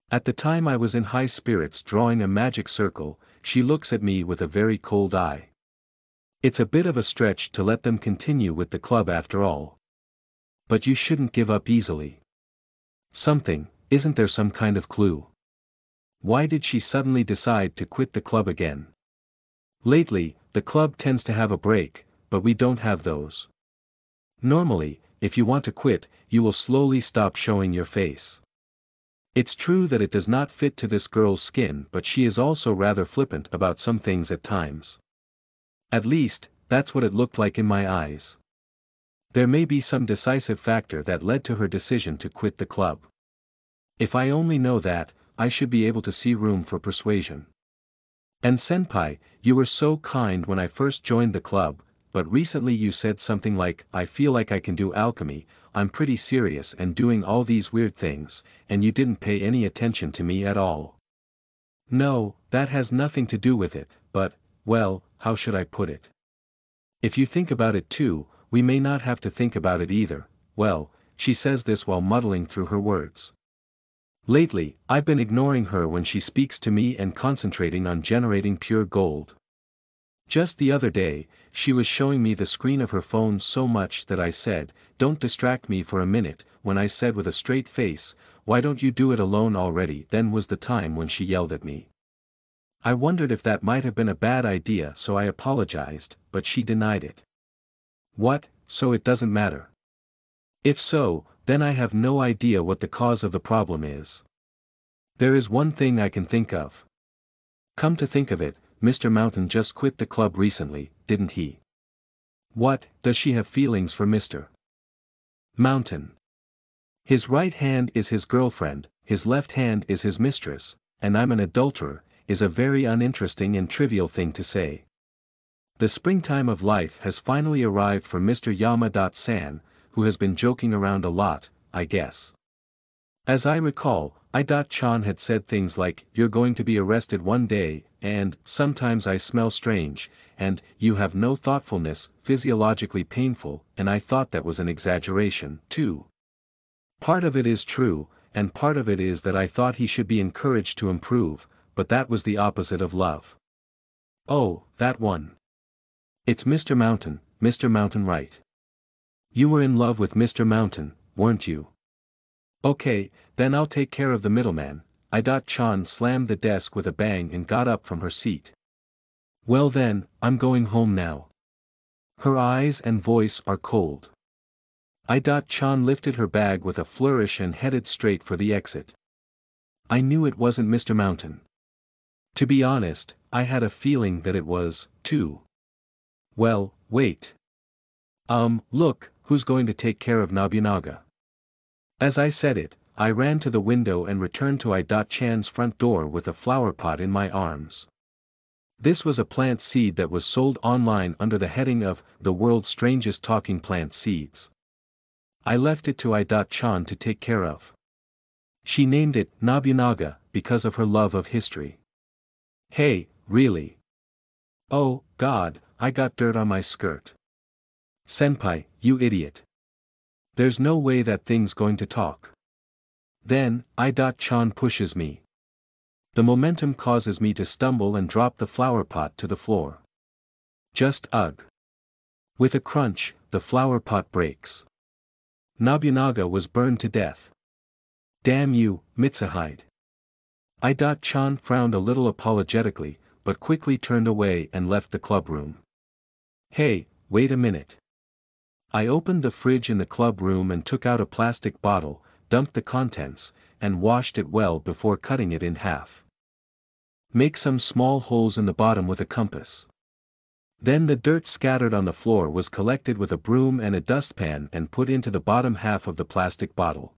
At the time I was in high spirits drawing a magic circle, she looks at me with a very cold eye. It's a bit of a stretch to let them continue with the club after all. But you shouldn't give up easily. Isn't there some kind of clue? Why did she suddenly decide to quit the club again? Lately, the club tends to have a break, but we don't have those. Normally, if you want to quit, you will slowly stop showing your face. It's true that it does not fit to this girl's skin, but she is also rather flippant about some things at times. At least, that's what it looked like in my eyes. There may be some decisive factor that led to her decision to quit the club. If I only know that, I should be able to see room for persuasion. And senpai, you were so kind when I first joined the club, but recently you said something like, I feel like I can do alchemy, I'm pretty serious and doing all these weird things, and you didn't pay any attention to me at all. No, that has nothing to do with it, but, well, how should I put it? If you think about it too, we may not have to think about it either. Well, she says this while muddling through her words. Lately, I've been ignoring her when she speaks to me and concentrating on generating pure gold. Just the other day, she was showing me the screen of her phone so much that I said, "Don't distract me for a minute," when I said with a straight face, "Why don't you do it alone already?" Then was the time when she yelled at me. I wondered if that might have been a bad idea, so I apologized, but she denied it. What, so it doesn't matter? If so, then I have no idea what the cause of the problem is. There is one thing I can think of. Come to think of it, Mr. Mountain just quit the club recently, didn't he? What, does she have feelings for Mr. Mountain? His right hand is his girlfriend, his left hand is his mistress, and I'm an adulterer, is a very uninteresting and trivial thing to say. The springtime of life has finally arrived for Mr. Yama-san, who has been joking around a lot, I guess. As I recall, I-chan had said things like, "You're going to be arrested one day," and, "Sometimes I smell strange," and, "You have no thoughtfulness, physiologically painful," and I thought that was an exaggeration, too. Part of it is true, and part of it is that I thought he should be encouraged to improve, but that was the opposite of love. Oh, that one. It's Mr. Mountain right. You were in love with Mr. Mountain, weren't you? Okay, then I'll take care of the middleman. I-chan slammed the desk with a bang and got up from her seat. Well then, I'm going home now. Her eyes and voice are cold. I-chan lifted her bag with a flourish and headed straight for the exit. I knew it wasn't Mr. Mountain. To be honest, I had a feeling that it was, too. Well, wait. Look, who's going to take care of Nobunaga? As I said it, I ran to the window and returned to I-chan's front door with a flower pot in my arms. This was a plant seed that was sold online under the heading of, "The World's Strangest Talking Plant Seeds." I left it to I-chan to take care of. She named it Nobunaga because of her love of history. Hey, really? Oh, God, I got dirt on my skirt. Senpai, you idiot. There's no way that thing's going to talk. Then, I-chan pushes me. The momentum causes me to stumble and drop the flower pot to the floor. Just ugh. With a crunch, the flower pot breaks. Nobunaga was burned to death. Damn you, Mitsuhide. I-chan frowned a little apologetically, but quickly turned away and left the clubroom. Hey, wait a minute. I opened the fridge in the club room and took out a plastic bottle, dumped the contents, and washed it well before cutting it in half. Make some small holes in the bottom with a compass. Then the dirt scattered on the floor was collected with a broom and a dustpan and put into the bottom half of the plastic bottle.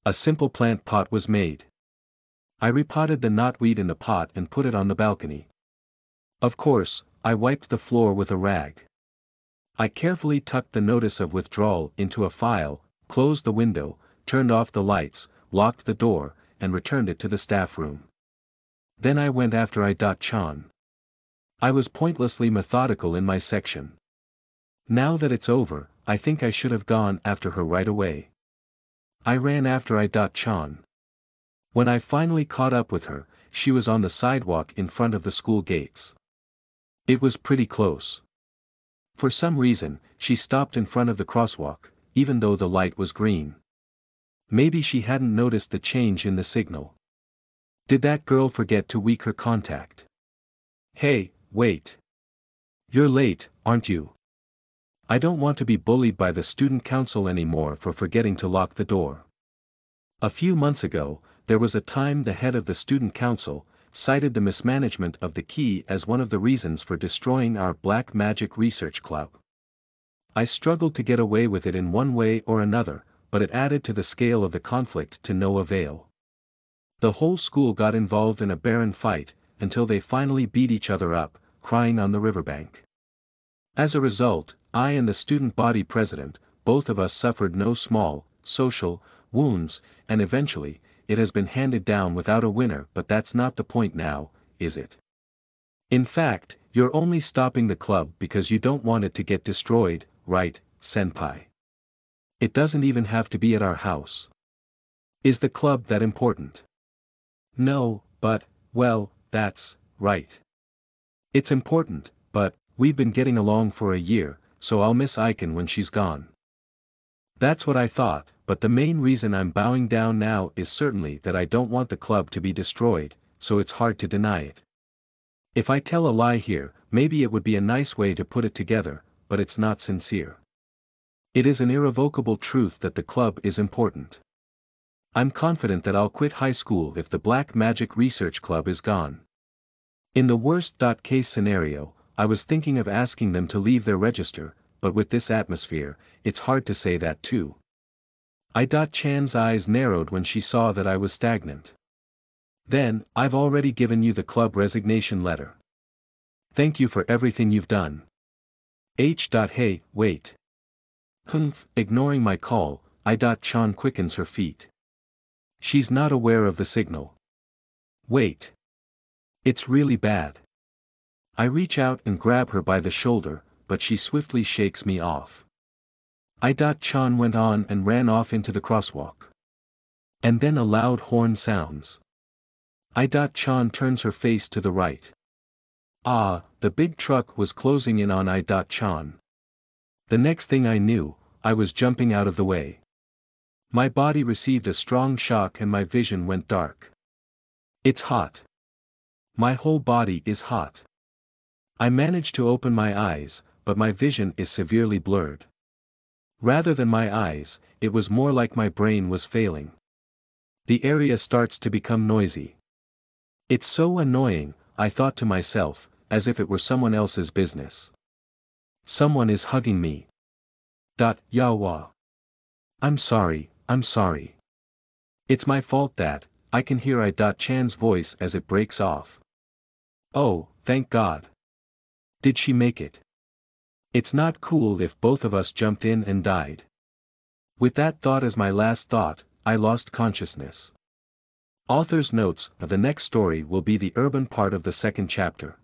A simple plant pot was made. I repotted the knotweed in the pot and put it on the balcony. Of course, I wiped the floor with a rag. I carefully tucked the notice of withdrawal into a file, closed the window, turned off the lights, locked the door, and returned it to the staff room. Then I went after I-chan. I was pointlessly methodical in my section. Now that it's over, I think I should have gone after her right away. I ran after I-chan. When I finally caught up with her, she was on the sidewalk in front of the school gates. It was pretty close. For some reason, she stopped in front of the crosswalk, even though the light was green. Maybe she hadn't noticed the change in the signal. Did that girl forget to weak her contact? Hey, wait. You're late, aren't you? I don't want to be bullied by the student council anymore for forgetting to lock the door. A few months ago, there was a time the head of the student council cited the mismanagement of the key as one of the reasons for destroying our black magic research club. I struggled to get away with it in one way or another, but it added to the scale of the conflict to no avail. The whole school got involved in a barren fight, until they finally beat each other up, crying on the riverbank. As a result, I and the student body president, both of us suffered no small, social, wounds, and eventually, it has been handed down without a winner, but that's not the point now, is it? In fact, you're only stopping the club because you don't want it to get destroyed, right, senpai. It doesn't even have to be at our house. Is the club that important? No, but, well, that's right. It's important, but we've been getting along for a year, so I'll miss Aiken when she's gone. That's what I thought, but the main reason I'm bowing down now is certainly that I don't want the club to be destroyed, so it's hard to deny it. If I tell a lie here, maybe it would be a nice way to put it together, but it's not sincere. It is an irrevocable truth that the club is important. I'm confident that I'll quit high school if the Black Magic Research Club is gone. In the worst-case scenario, I was thinking of asking them to leave their register, but with this atmosphere, it's hard to say that too. Chan's eyes narrowed when she saw that I was stagnant. Then, I've already given you the club resignation letter. Thank you for everything you've done. Hey, wait. Ignoring my call, Chan quickens her feet. She's not aware of the signal. Wait. It's really bad. I reach out and grab her by the shoulder, but she swiftly shakes me off. Chan went on and ran off into the crosswalk. And then a loud horn sounds. Chan turns her face to the right. The big truck was closing in on Chan. The next thing I knew, I was jumping out of the way. My body received a strong shock and my vision went dark. It's hot. My whole body is hot. I managed to open my eyes, but my vision is severely blurred. Rather than my eyes, it was more like my brain was failing. The area starts to become noisy. It's so annoying, I thought to myself, as if it were someone else's business. Someone is hugging me. Yawa. I'm sorry. It's my fault that, I can hear Chan's voice as it breaks off. Oh, thank God. Did she make it? It's not cool if both of us jumped in and died. With that thought as my last thought, I lost consciousness. Author's notes of the next story will be the urban part of the second chapter.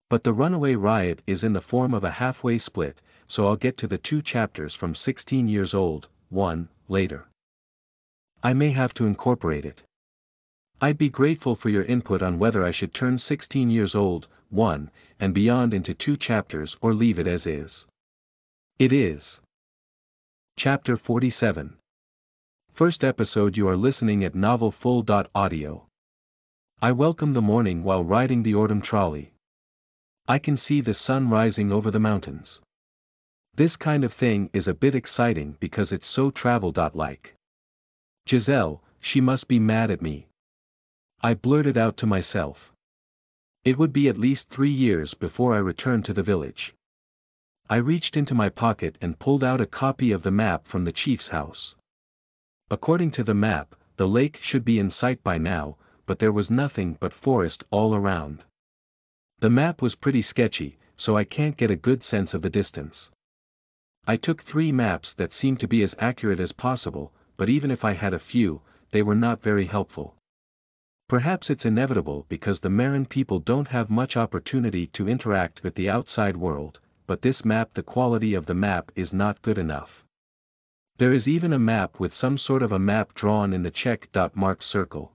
But the runaway riot is in the form of a halfway split, so I'll get to the 2 chapters from 16 years old, 1, later. I may have to incorporate it. I'd be grateful for your input on whether I should turn 16 years old, 1, and beyond into 2 chapters or leave it as is. It is. Chapter 47. First episode. You are listening at novelfull.audio. I welcome the morning while riding the autumn trolley. I can see the sun rising over the mountains. This kind of thing is a bit exciting because it's so travel-like. Giselle, she must be mad at me. I blurted out to myself. It would be at least 3 years before I returned to the village. I reached into my pocket and pulled out a copy of the map from the chief's house. According to the map, the lake should be in sight by now, but there was nothing but forest all around. The map was pretty sketchy, so I can't get a good sense of the distance. I took 3 maps that seemed to be as accurate as possible, but even if I had a few, they were not very helpful. Perhaps it's inevitable because the Marin people don't have much opportunity to interact with the outside world, but this map, the quality of the map is not good enough. There is even a map with some sort of a map drawn in the check-marked circle.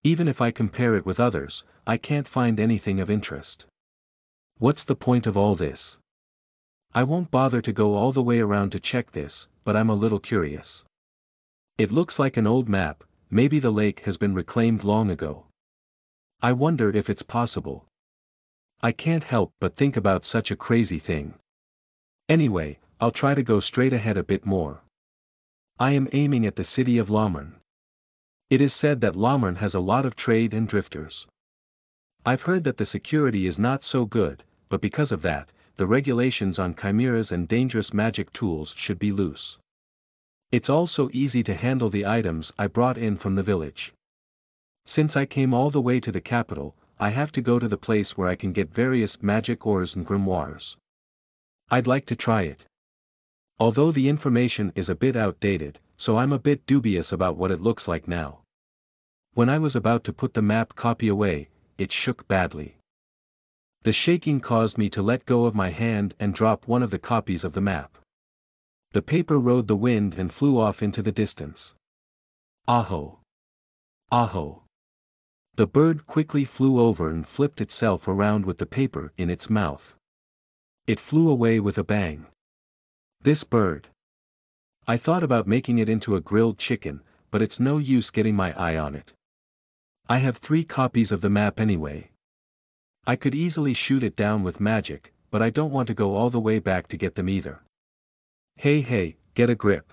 Even if I compare it with others, I can't find anything of interest. What's the point of all this? I won't bother to go all the way around to check this, but I'm a little curious. It looks like an old map, maybe the lake has been reclaimed long ago. I wonder if it's possible. I can't help but think about such a crazy thing. Anyway, I'll try to go straight ahead a bit more. I am aiming at the city of Lamern. It is said that Lamern has a lot of trade and drifters. I've heard that the security is not so good, but because of that, the regulations on chimeras and dangerous magic tools should be loose. It's also easy to handle the items I brought in from the village. Since I came all the way to the capital, I have to go to the place where I can get various magic ores and grimoires. I'd like to try it. Although the information is a bit outdated, so I'm a bit dubious about what it looks like now. When I was about to put the map copy away, it shook badly. The shaking caused me to let go of my hand and drop one of the copies of the map. The paper rode the wind and flew off into the distance. Aho! Aho! The bird quickly flew over and flipped itself around with the paper in its mouth. It flew away with a bang. This bird. I thought about making it into a grilled chicken, but it's no use getting my eye on it. I have 3 copies of the map anyway. I could easily shoot it down with magic, but I don't want to go all the way back to get them either. Hey, get a grip.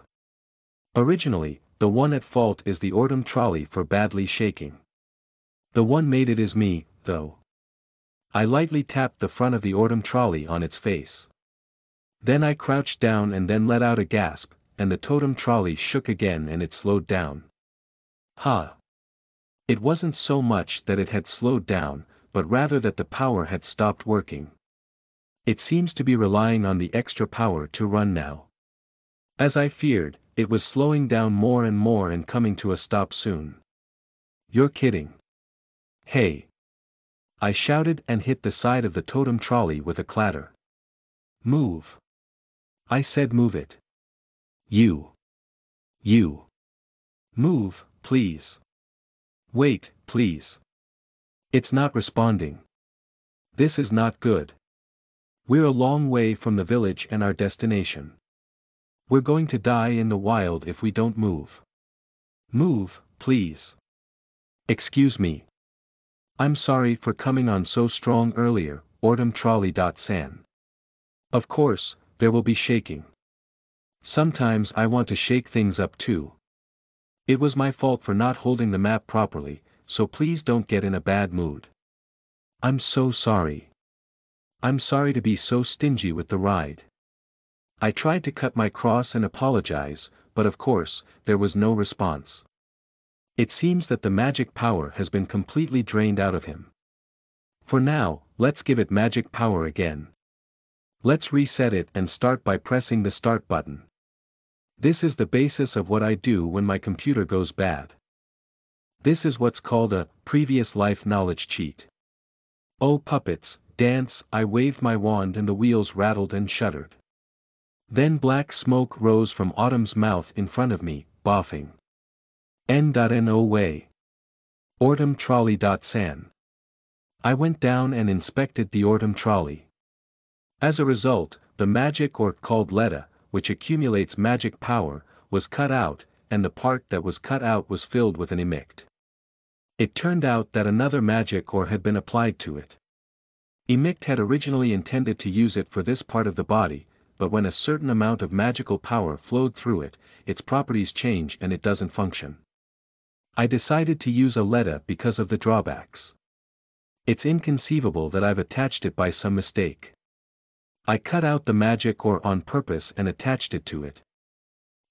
Originally, the one at fault is the Ordum trolley for badly shaking. The one made it is me, though. I lightly tapped the front of the Ordum trolley on its face. Then I crouched down and then let out a gasp, and the totem trolley shook again and it slowed down. Ha! It wasn't so much that it had slowed down, but rather that the power had stopped working. It seems to be relying on the extra power to run now. As I feared, it was slowing down more and more and coming to a stop soon. You're kidding. Hey! I shouted and hit the side of the totem trolley with a clatter. Move! I said move it. You! Move, please! Wait, please! It's not responding. This is not good. We're a long way from the village and our destination. We're going to die in the wild if we don't move. Move, please! Excuse me. I'm sorry for coming on so strong earlier, Ordum trolley.san. Of course, there will be shaking. Sometimes I want to shake things up too. It was my fault for not holding the map properly, so please don't get in a bad mood. I'm so sorry. I'm sorry to be so stingy with the ride. I tried to cut my cross and apologize, but of course, there was no response. It seems that the magic power has been completely drained out of him. For now, let's give it magic power again. Let's reset it and start by pressing the start button. This is the basis of what I do when my computer goes bad. This is what's called a previous life knowledge cheat. Oh puppets, dance! I waved my wand and the wheels rattled and shuddered. Then black smoke rose from Autumn's mouth in front of me, boffing. N.N.O. way. Ordum trolley.san. I went down and inspected the Ordum trolley. As a result, the magic ore called Letta, which accumulates magic power, was cut out, and the part that was cut out was filled with an emict. It turned out that another magic ore had been applied to it. Emict had originally intended to use it for this part of the body, but when a certain amount of magical power flowed through it, its properties change and it doesn't function. I decided to use a Letta because of the drawbacks. It's inconceivable that I've attached it by some mistake. I cut out the magic ore on purpose and attached it to it.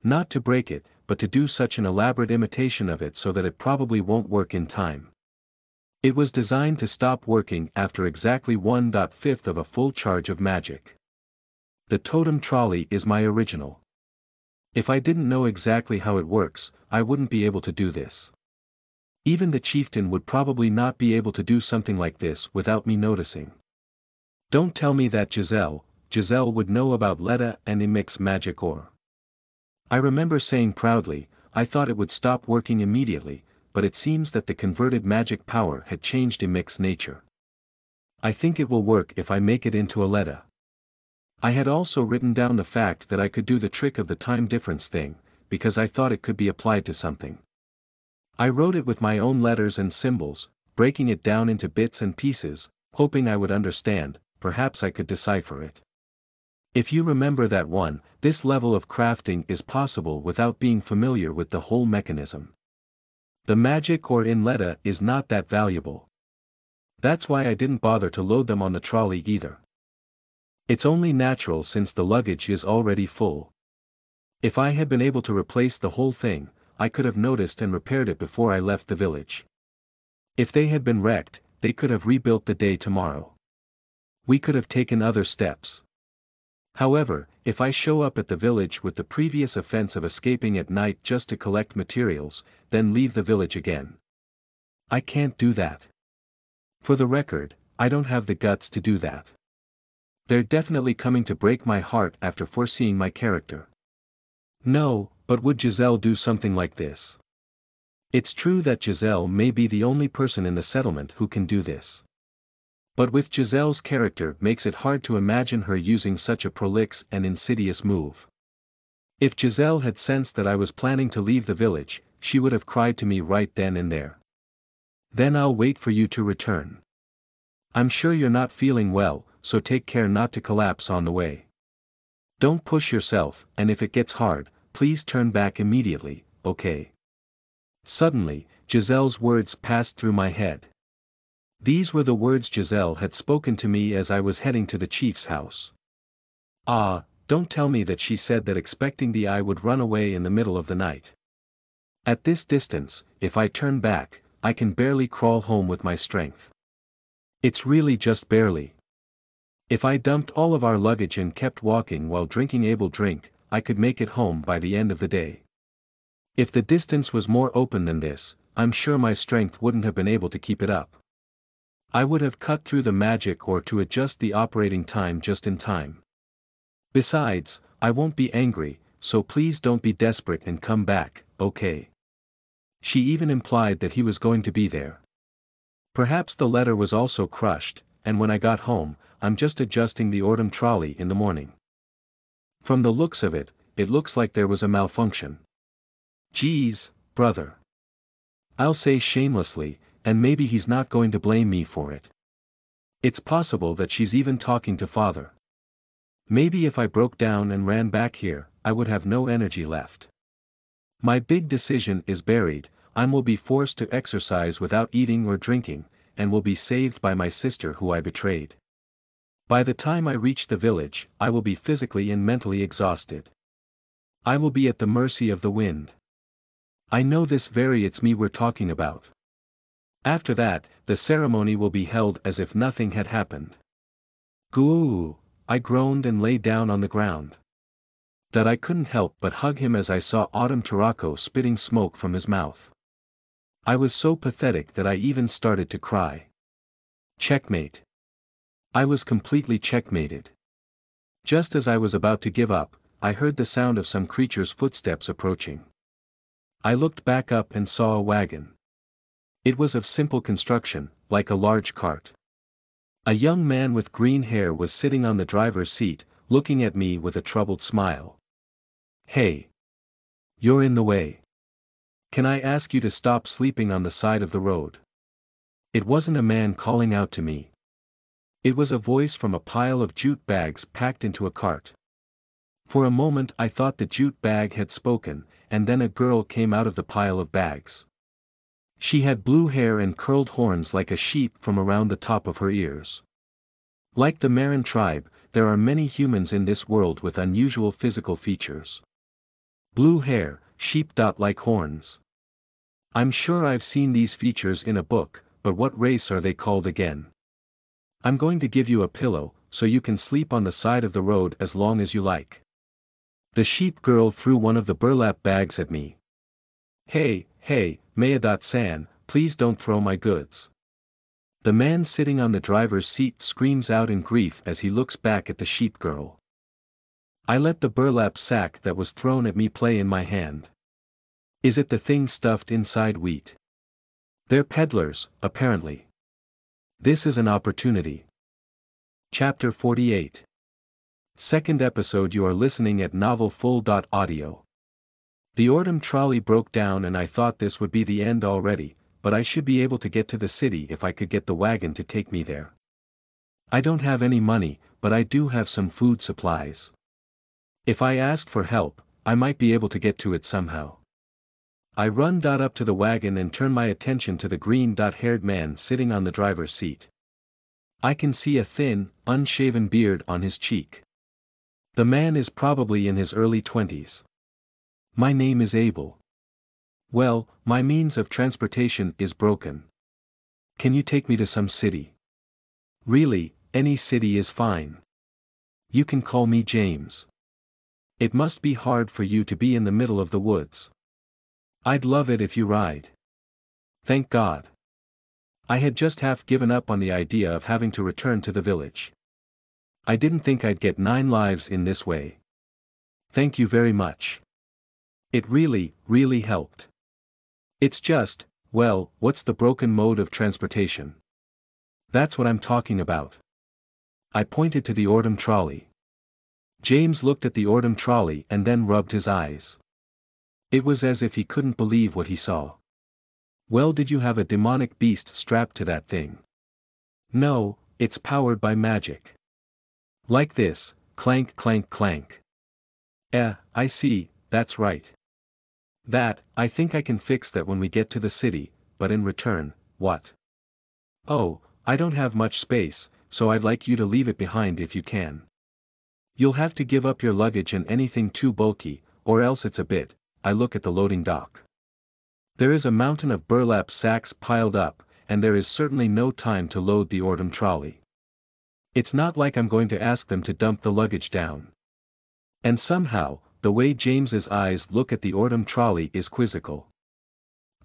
Not to break it, but to do such an elaborate imitation of it so that it probably won't work in time. It was designed to stop working after exactly 1/5 of a full charge of magic. The totem trolley is my original. If I didn't know exactly how it works, I wouldn't be able to do this. Even the chieftain would probably not be able to do something like this without me noticing. Don't tell me that Giselle would know about Letta and Emic's magic ore. I remember saying proudly, I thought it would stop working immediately, but it seems that the converted magic power had changed Emic's nature. I think it will work if I make it into a Letta. I had also written down the fact that I could do the trick of the time difference thing, because I thought it could be applied to something. I wrote it with my own letters and symbols, breaking it down into bits and pieces, hoping I would understand, perhaps I could decipher it. If you remember that one, this level of crafting is possible without being familiar with the whole mechanism. The magic ore in Letta is not that valuable. That's why I didn't bother to load them on the trolley either. It's only natural since the luggage is already full. If I had been able to replace the whole thing, I could have noticed and repaired it before I left the village. If they had been wrecked, they could have rebuilt the day tomorrow. We could have taken other steps. However, if I show up at the village with the previous offense of escaping at night just to collect materials, then leave the village again. I can't do that. For the record, I don't have the guts to do that. They're definitely coming to break my heart after foreseeing my character. No, but would Giselle do something like this? It's true that Giselle may be the only person in the settlement who can do this. But with Giselle's character makes it hard to imagine her using such a prolix and insidious move. If Giselle had sensed that I was planning to leave the village, she would have cried to me right then and there. Then I'll wait for you to return. I'm sure you're not feeling well, so take care not to collapse on the way. Don't push yourself, and if it gets hard, please turn back immediately, okay? Suddenly, Giselle's words passed through my head. These were the words Giselle had spoken to me as I was heading to the chief's house. Ah, don't tell me that she said that expecting the I would run away in the middle of the night. At this distance, if I turn back, I can barely crawl home with my strength. It's really just barely. If I dumped all of our luggage and kept walking while drinking able drink, I could make it home by the end of the day. If the distance was more open than this, I'm sure my strength wouldn't have been able to keep it up. I would have cut through the magic or to adjust the operating time just in time. Besides, I won't be angry, so please don't be desperate and come back, okay? She even implied that he was going to be there. Perhaps the letter was also crushed, and when I got home, I'm just adjusting the autumn trolley in the morning. From the looks of it, it looks like there was a malfunction. Geez, brother. I'll say shamelessly, and maybe he's not going to blame me for it. It's possible that she's even talking to father. Maybe if I broke down and ran back here, I would have no energy left. My big decision is buried, I will be forced to exercise without eating or drinking, and will be saved by my sister who I betrayed. By the time I reach the village, I will be physically and mentally exhausted. I will be at the mercy of the wind. I know this very it's me we're talking about. After that, the ceremony will be held as if nothing had happened. Goo! I groaned and lay down on the ground. That I couldn't help but hug him as I saw Autumn Tarako spitting smoke from his mouth. I was so pathetic that I even started to cry. Checkmate. I was completely checkmated. Just as I was about to give up, I heard the sound of some creature's footsteps approaching. I looked back up and saw a wagon. It was of simple construction, like a large cart. A young man with green hair was sitting on the driver's seat, looking at me with a troubled smile. Hey! You're in the way. Can I ask you to stop sleeping on the side of the road? It wasn't a man calling out to me. It was a voice from a pile of jute bags packed into a cart. For a moment I thought the jute bag had spoken, and then a girl came out of the pile of bags. She had blue hair and curled horns like a sheep from around the top of her ears. Like the Marin tribe, there are many humans in this world with unusual physical features. Blue hair, sheep-like horns. I'm sure I've seen these features in a book, but what race are they called again? I'm going to give you a pillow, so you can sleep on the side of the road as long as you like. The sheep girl threw one of the burlap bags at me. Hey, Mayadot-san, please don't throw my goods. The man sitting on the driver's seat screams out in grief as he looks back at the sheep girl. I let the burlap sack that was thrown at me play in my hand. Is it the thing stuffed inside wheat? They're peddlers, apparently. This is an opportunity. Chapter 48. Second episode. You are listening at novelfull.audio. The autumn trolley broke down and I thought this would be the end already, but I should be able to get to the city if I could get the wagon to take me there. I don't have any money, but I do have some food supplies. If I asked for help, I might be able to get to it somehow. I run up to the wagon and turn my attention to the green-haired man sitting on the driver's seat. I can see a thin, unshaven beard on his cheek. The man is probably in his early 20s. My name is Abel. Well, my means of transportation is broken. Can you take me to some city? Really, any city is fine. You can call me James. It must be hard for you to be in the middle of the woods. I'd love it if you ride. Thank God. I had just half given up on the idea of having to return to the village. I didn't think I'd get 9 lives in this way. Thank you very much. It really, really helped. It's just, well, what's the broken mode of transportation? That's what I'm talking about. I pointed to the Ordum trolley. James looked at the Ordum trolley and then rubbed his eyes. It was as if he couldn't believe what he saw. Well, did you have a demonic beast strapped to that thing? No, it's powered by magic. Like this, clank clank clank. I see, that's right. I think I can fix that when we get to the city, but in return, what? Oh, I don't have much space, so I'd like you to leave it behind if you can. You'll have to give up your luggage and anything too bulky, or else it's a bit. I look at the loading dock. There is a mountain of burlap sacks piled up, and there is certainly no time to load the Ordum trolley. It's not like I'm going to ask them to dump the luggage down. And somehow, the way James's eyes look at the Ordum trolley is quizzical.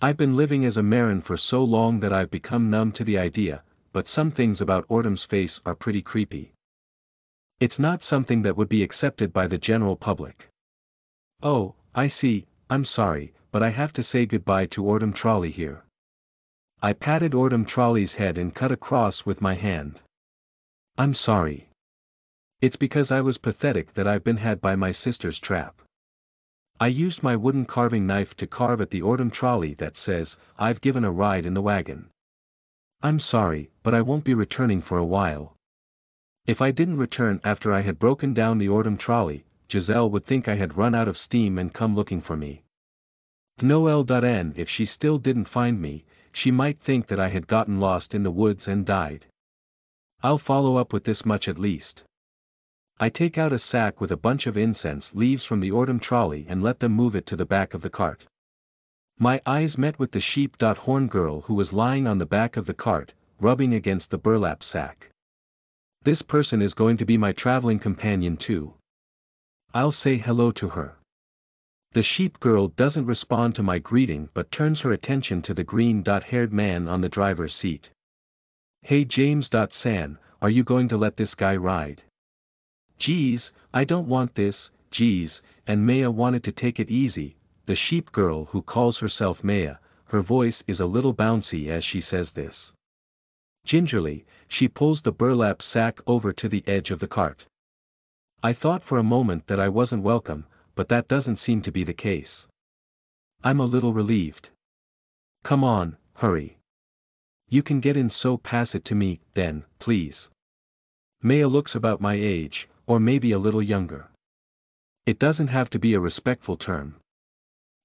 I've been living as a Marin for so long that I've become numb to the idea, but some things about Ordum's face are pretty creepy. It's not something that would be accepted by the general public. Oh, I see, I'm sorry, but I have to say goodbye to Ordum trolley here. I patted Ordum trolley's head and cut a cross with my hand. I'm sorry. It's because I was pathetic that I've been had by my sister's trap. I used my wooden carving knife to carve at the Ordum trolley that says, "I've given a ride in the wagon." I'm sorry, but I won't be returning for a while. If I didn't return after I had broken down the Ordum trolley, Giselle would think I had run out of steam and come looking for me. Noel.n if she still didn't find me, she might think that I had gotten lost in the woods and died. I'll follow up with this much at least. I take out a sack with a bunch of incense leaves from the Ordum trolley and let them move it to the back of the cart. My eyes met with the sheep-horn girl who was lying on the back of the cart, rubbing against the burlap sack. This person is going to be my traveling companion too. I'll say hello to her. The sheep girl doesn't respond to my greeting but turns her attention to the green-haired man on the driver's seat. Hey James.san, are you going to let this guy ride? Geez, I don't want this, geez, and Maya wanted to take it easy. The sheep girl who calls herself Maya, her voice is a little bouncy as she says this. Gingerly, she pulls the burlap sack over to the edge of the cart. I thought for a moment that I wasn't welcome, but that doesn't seem to be the case. I'm a little relieved. Come on, hurry. You can get in, so pass it to me, then, please. Maya looks about my age, or maybe a little younger. It doesn't have to be a respectful term.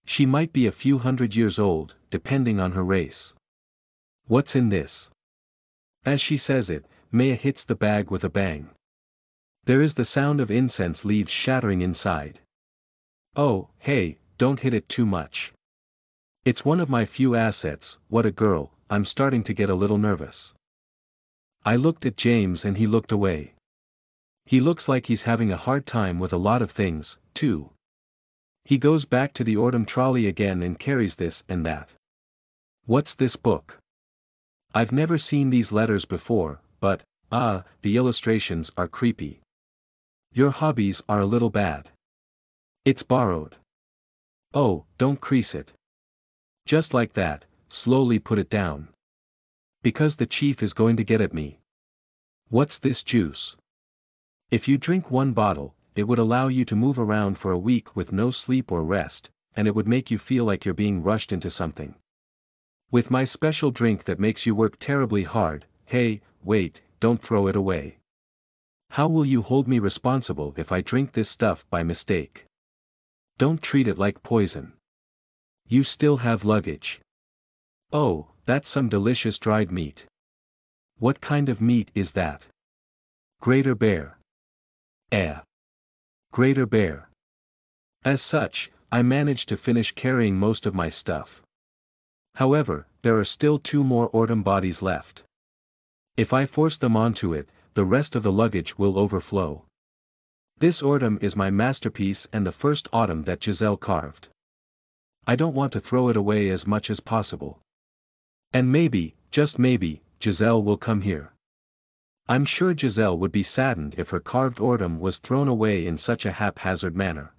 She might be a few 100 years old, depending on her race. What's in this? As she says it, Maya hits the bag with a bang. There is the sound of incense leaves shattering inside. Oh, hey, don't hit it too much. It's one of my few assets. What a girl, I'm starting to get a little nervous. I looked at James and he looked away. He looks like he's having a hard time with a lot of things, too. He goes back to the Ordum trolley again and carries this and that. What's this book? I've never seen these letters before, but, the illustrations are creepy. Your hobbies are a little bad. It's borrowed. Oh, don't crease it. Just like that, slowly put it down. Because the chief is going to get at me. What's this juice? If you drink 1 bottle, it would allow you to move around for a week with no sleep or rest, and it would make you feel like you're being rushed into something. With my special drink that makes you work terribly hard, hey, wait, don't throw it away. How will you hold me responsible if I drink this stuff by mistake? Don't treat it like poison. You still have luggage. Oh, that's some delicious dried meat. What kind of meat is that? Greater bear. Greater bear. As such, I managed to finish carrying most of my stuff. However, there are still 2 more Ordum bodies left. If I force them onto it, the rest of the luggage will overflow. This Ordum is my masterpiece and the first autumn that Giselle carved. I don't want to throw it away as much as possible. And maybe, just maybe, Giselle will come here. I'm sure Giselle would be saddened if her carved ortem was thrown away in such a haphazard manner.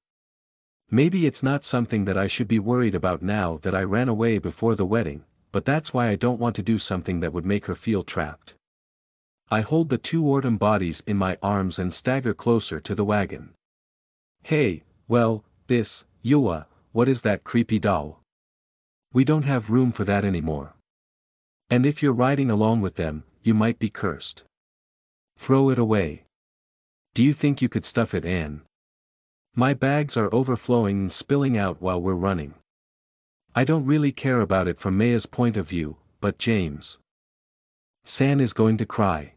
Maybe it's not something that I should be worried about now that I ran away before the wedding, but that's why I don't want to do something that would make her feel trapped. I hold the 2 ortem bodies in my arms and stagger closer to the wagon. Hey, well, this, Yua, what is that creepy doll? We don't have room for that anymore. And if you're riding along with them, you might be cursed. Throw it away. Do you think you could stuff it in? My bags are overflowing and spilling out while we're running. I don't really care about it from Maya's point of view, but James San is going to cry.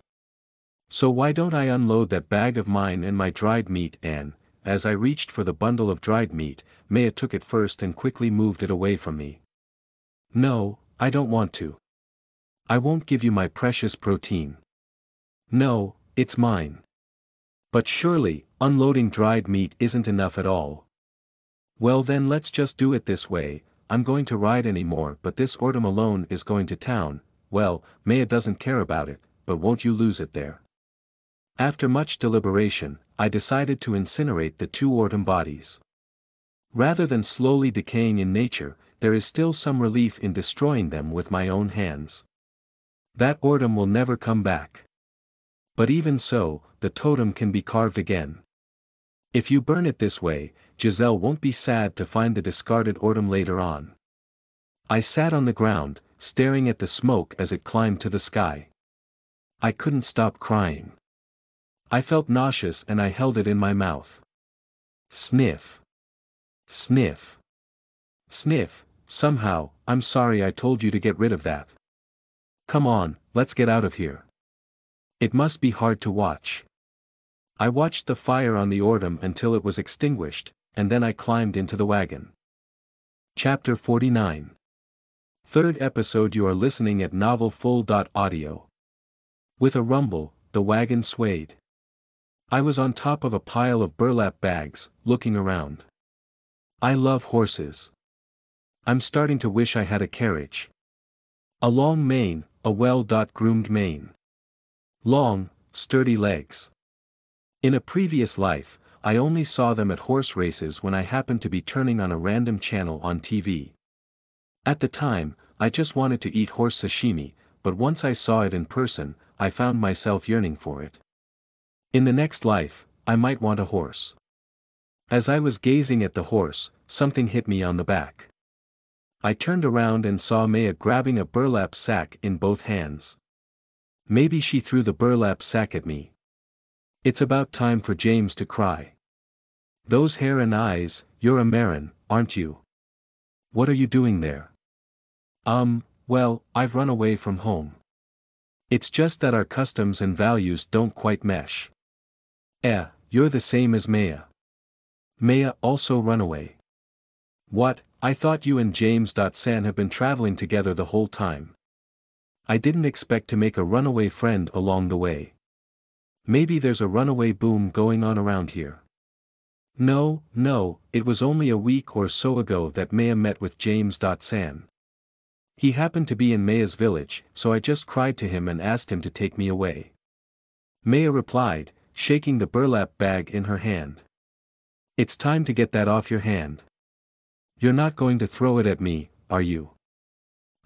So why don't I unload that bag of mine and my dried meat? And, as I reached for the bundle of dried meat, Maya took it first and quickly moved it away from me. No, I don't want to. I won't give you my precious protein. No, it's mine. But surely, unloading dried meat isn't enough at all. Well then let's just do it this way. I'm going to ride anymore, but this ortem alone is going to town. Well, Maya doesn't care about it, but won't you lose it there? After much deliberation, I decided to incinerate the 2 ortem bodies. Rather than slowly decaying in nature, there is still some relief in destroying them with my own hands. That ortem will never come back. But even so, the totem can be carved again. If you burn it this way, Giselle won't be sad to find the discarded ortem later on. I sat on the ground, staring at the smoke as it climbed to the sky. I couldn't stop crying. I felt nauseous and I held it in my mouth. Sniff. Sniff. Sniff. Somehow, I'm sorry I told you to get rid of that. Come on, let's get out of here. It must be hard to watch. I watched the fire on the ortem until it was extinguished, and then I climbed into the wagon. Chapter 49. Third episode. You are listening at novelfull.audio. With a rumble, the wagon swayed. I was on top of a pile of burlap bags, looking around. I love horses. I'm starting to wish I had a carriage. A long mane, a well-groomed mane. Long, sturdy legs. In a previous life, I only saw them at horse races when I happened to be turning on a random channel on TV. At the time, I just wanted to eat horse sashimi, but once I saw it in person, I found myself yearning for it. In the next life, I might want a horse. As I was gazing at the horse, something hit me on the back. I turned around and saw Maya grabbing a burlap sack in both hands. Maybe she threw the burlap sack at me. It's about time for James to cry. Those hair and eyes, you're a Marin, aren't you? What are you doing there? Well, I've run away from home. It's just that our customs and values don't quite mesh. You're the same as Maya. Maya also run away. What, I thought you and James.san have been traveling together the whole time. I didn't expect to make a runaway friend along the way. Maybe there's a runaway boom going on around here. No, it was only a week or so ago that Maya met with James.san. He happened to be in Maya's village, so I just cried to him and asked him to take me away. Maya replied, shaking the burlap bag in her hand. It's time to get that off your hand. You're not going to throw it at me, are you?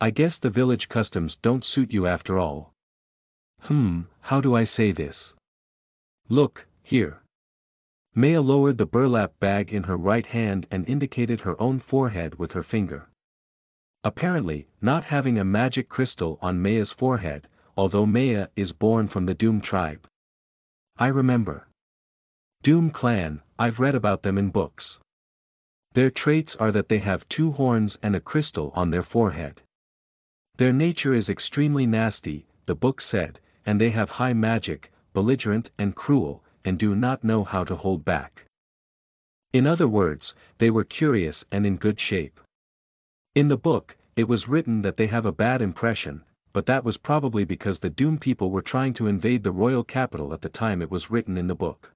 I guess the village customs don't suit you after all. How do I say this? Look, here. Maya lowered the burlap bag in her right hand and indicated her own forehead with her finger. Apparently, not having a magic crystal on Maya's forehead, although Maya is born from the Doom tribe. I remember. Doom clan, I've read about them in books. Their traits are that they have 2 horns and a crystal on their forehead. Their nature is extremely nasty, the book said, and they have high magic, belligerent and cruel, and do not know how to hold back. In other words, they were curious and in good shape. In the book, it was written that they have a bad impression, but that was probably because the Doom people were trying to invade the royal capital at the time it was written in the book.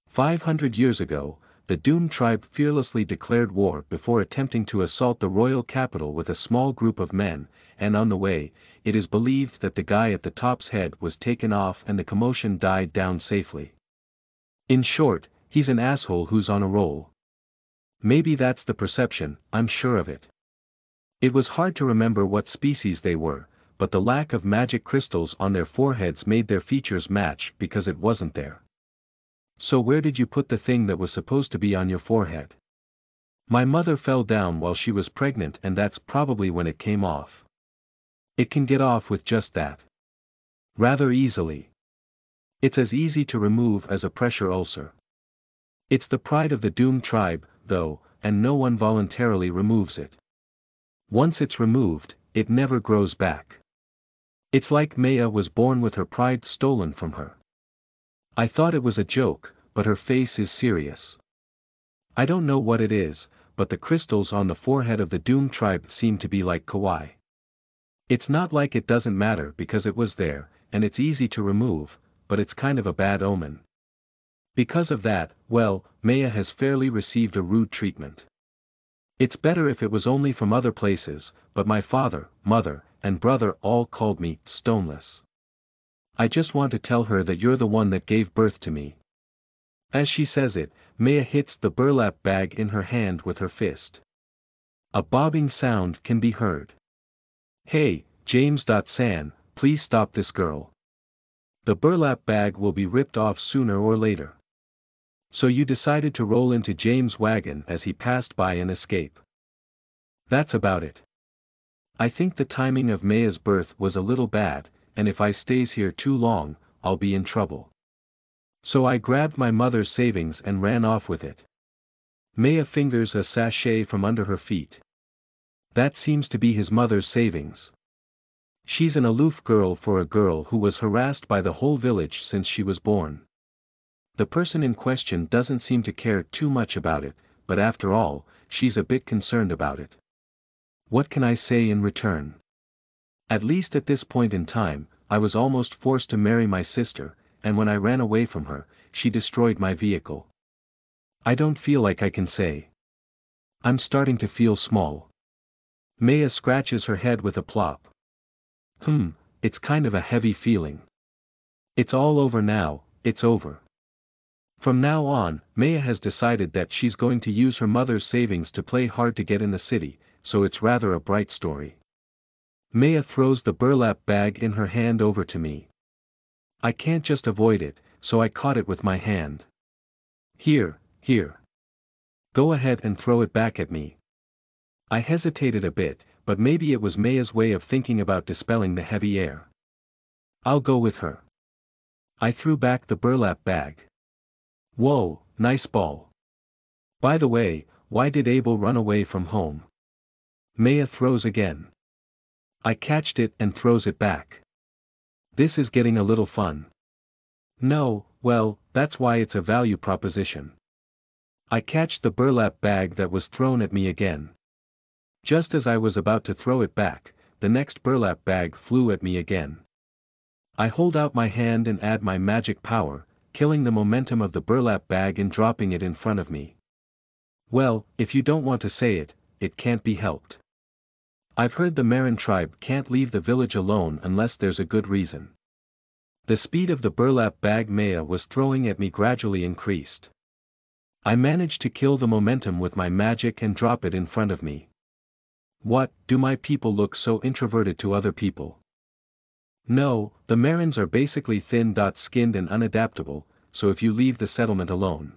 500 years ago, the Doom tribe fearlessly declared war before attempting to assault the royal capital with a small group of men, and on the way, it is believed that the guy at the top's head was taken off and the commotion died down safely. In short, he's an asshole who's on a roll. Maybe that's the perception, I'm sure of it. It was hard to remember what species they were, but the lack of magic crystals on their foreheads made their features match because it wasn't there. So where did you put the thing that was supposed to be on your forehead? My mother fell down while she was pregnant and that's probably when it came off. It can get off with just that. Rather easily. It's as easy to remove as a pressure ulcer. It's the pride of the Doom tribe, though, and no one voluntarily removes it. Once it's removed, it never grows back. It's like Maya was born with her pride stolen from her. I thought it was a joke, but her face is serious. I don't know what it is, but the crystals on the forehead of the Doom tribe seem to be like kawaii. It's not like it doesn't matter because it was there, and it's easy to remove, but it's kind of a bad omen. Because of that, well, Maya has fairly received a rude treatment. It's better if it was only from other places, but my father, mother, and brother all called me stoneless. I just want to tell her that you're the one that gave birth to me. As she says it, Maya hits the burlap bag in her hand with her fist. A bobbing sound can be heard. Hey, James.San, please stop this girl. The burlap bag will be ripped off sooner or later. So you decided to roll into James' wagon as he passed by and escape. That's about it. I think the timing of Maya's birth was a little bad, and if I stays here too long, I'll be in trouble. So I grabbed my mother's savings and ran off with it. Maya fingers a sachet from under her feet. That seems to be his mother's savings. She's an aloof girl for a girl who was harassed by the whole village since she was born. The person in question doesn't seem to care too much about it, but after all, she's a bit concerned about it. What can I say in return? At least at this point in time, I was almost forced to marry my sister, and when I ran away from her, she destroyed my vehicle. I don't feel like I can say. I'm starting to feel small. Maya scratches her head with a plop. It's kind of a heavy feeling. It's all over now, it's over. From now on, Maya has decided that she's going to use her mother's savings to play hard to get in the city, so it's rather a bright story. Maya throws the burlap bag in her hand over to me. I can't just avoid it, so I caught it with my hand. Here. Go ahead and throw it back at me. I hesitated a bit, but maybe it was Maya's way of thinking about dispelling the heavy air. I'll go with her. I threw back the burlap bag. Whoa, nice ball. By the way, why did Abel run away from home? Maya throws again. I catched it and throws it back. This is getting a little fun. No, well, that's why it's a value proposition. I catch the burlap bag that was thrown at me again. Just as I was about to throw it back, the next burlap bag flew at me again. I hold out my hand and add my magic power, killing the momentum of the burlap bag and dropping it in front of me. Well, if you don't want to say it, it can't be helped. I've heard the Marin tribe can't leave the village alone unless there's a good reason. The speed of the burlap bag Maya was throwing at me gradually increased. I managed to kill the momentum with my magic and drop it in front of me. What, do my people look so introverted to other people? No, the Marins are basically thin-skinned and unadaptable, so if you leave the settlement alone.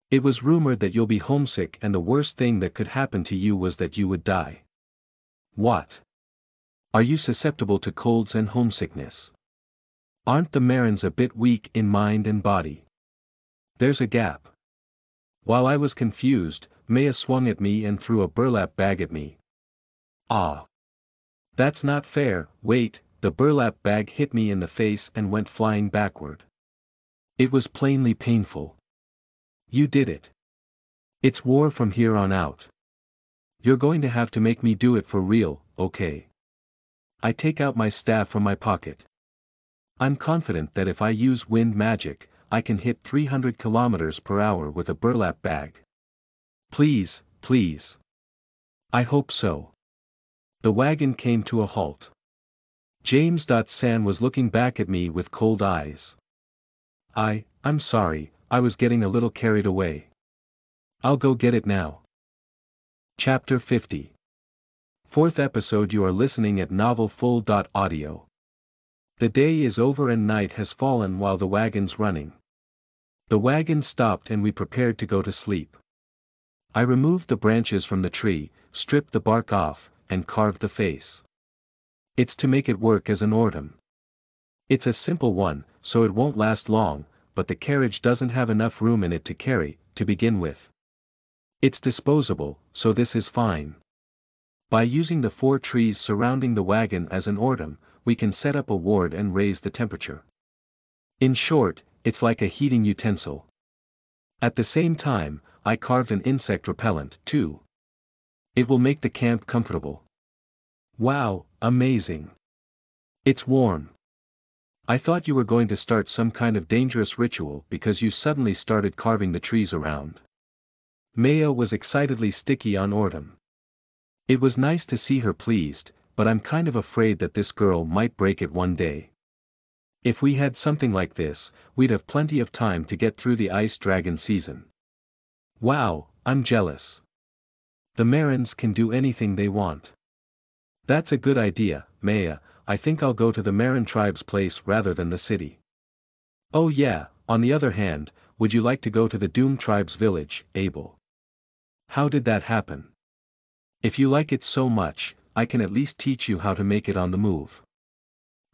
It was rumored that you'll be homesick and the worst thing that could happen to you was that you would die. What? Are you susceptible to colds and homesickness? Aren't the Marins a bit weak in mind and body? There's a gap. While I was confused, Maya swung at me and threw a burlap bag at me. Ah! That's not fair. Wait. The burlap bag hit me in the face and went flying backward. It was plainly painful. You did it. It's war from here on out. You're going to have to make me do it for real, okay? I take out my staff from my pocket. I'm confident that if I use wind magic, I can hit 300 kilometers per hour with a burlap bag. Please, please. I hope so. The wagon came to a halt. James.san was looking back at me with cold eyes. I'm sorry, I was getting a little carried away. I'll go get it now. Chapter 50. Fourth episode. You are listening at novelfull.audio. The day is over and night has fallen while the wagon's running. The wagon stopped and we prepared to go to sleep. I removed the branches from the tree, stripped the bark off, and carved the face. It's to make it work as an ortem. It's a simple one, so it won't last long, but the carriage doesn't have enough room in it to carry, to begin with. It's disposable, so this is fine. By using the 4 trees surrounding the wagon as an ortem, we can set up a ward and raise the temperature. In short, it's like a heating utensil. At the same time, I carved an insect repellent, too. It will make the camp comfortable. Wow, amazing. It's warm. I thought you were going to start some kind of dangerous ritual because you suddenly started carving the trees around. Maya was excitedly sticky on ortem. It was nice to see her pleased, but I'm kind of afraid that this girl might break it one day. If we had something like this, we'd have plenty of time to get through the ice dragon season. Wow, I'm jealous. The Marins can do anything they want. That's a good idea, Maya. I think I'll go to the Marin tribe's place rather than the city. Oh yeah, on the other hand, would you like to go to the Doom tribe's village, Abel? How did that happen? If you like it so much, I can at least teach you how to make it on the move.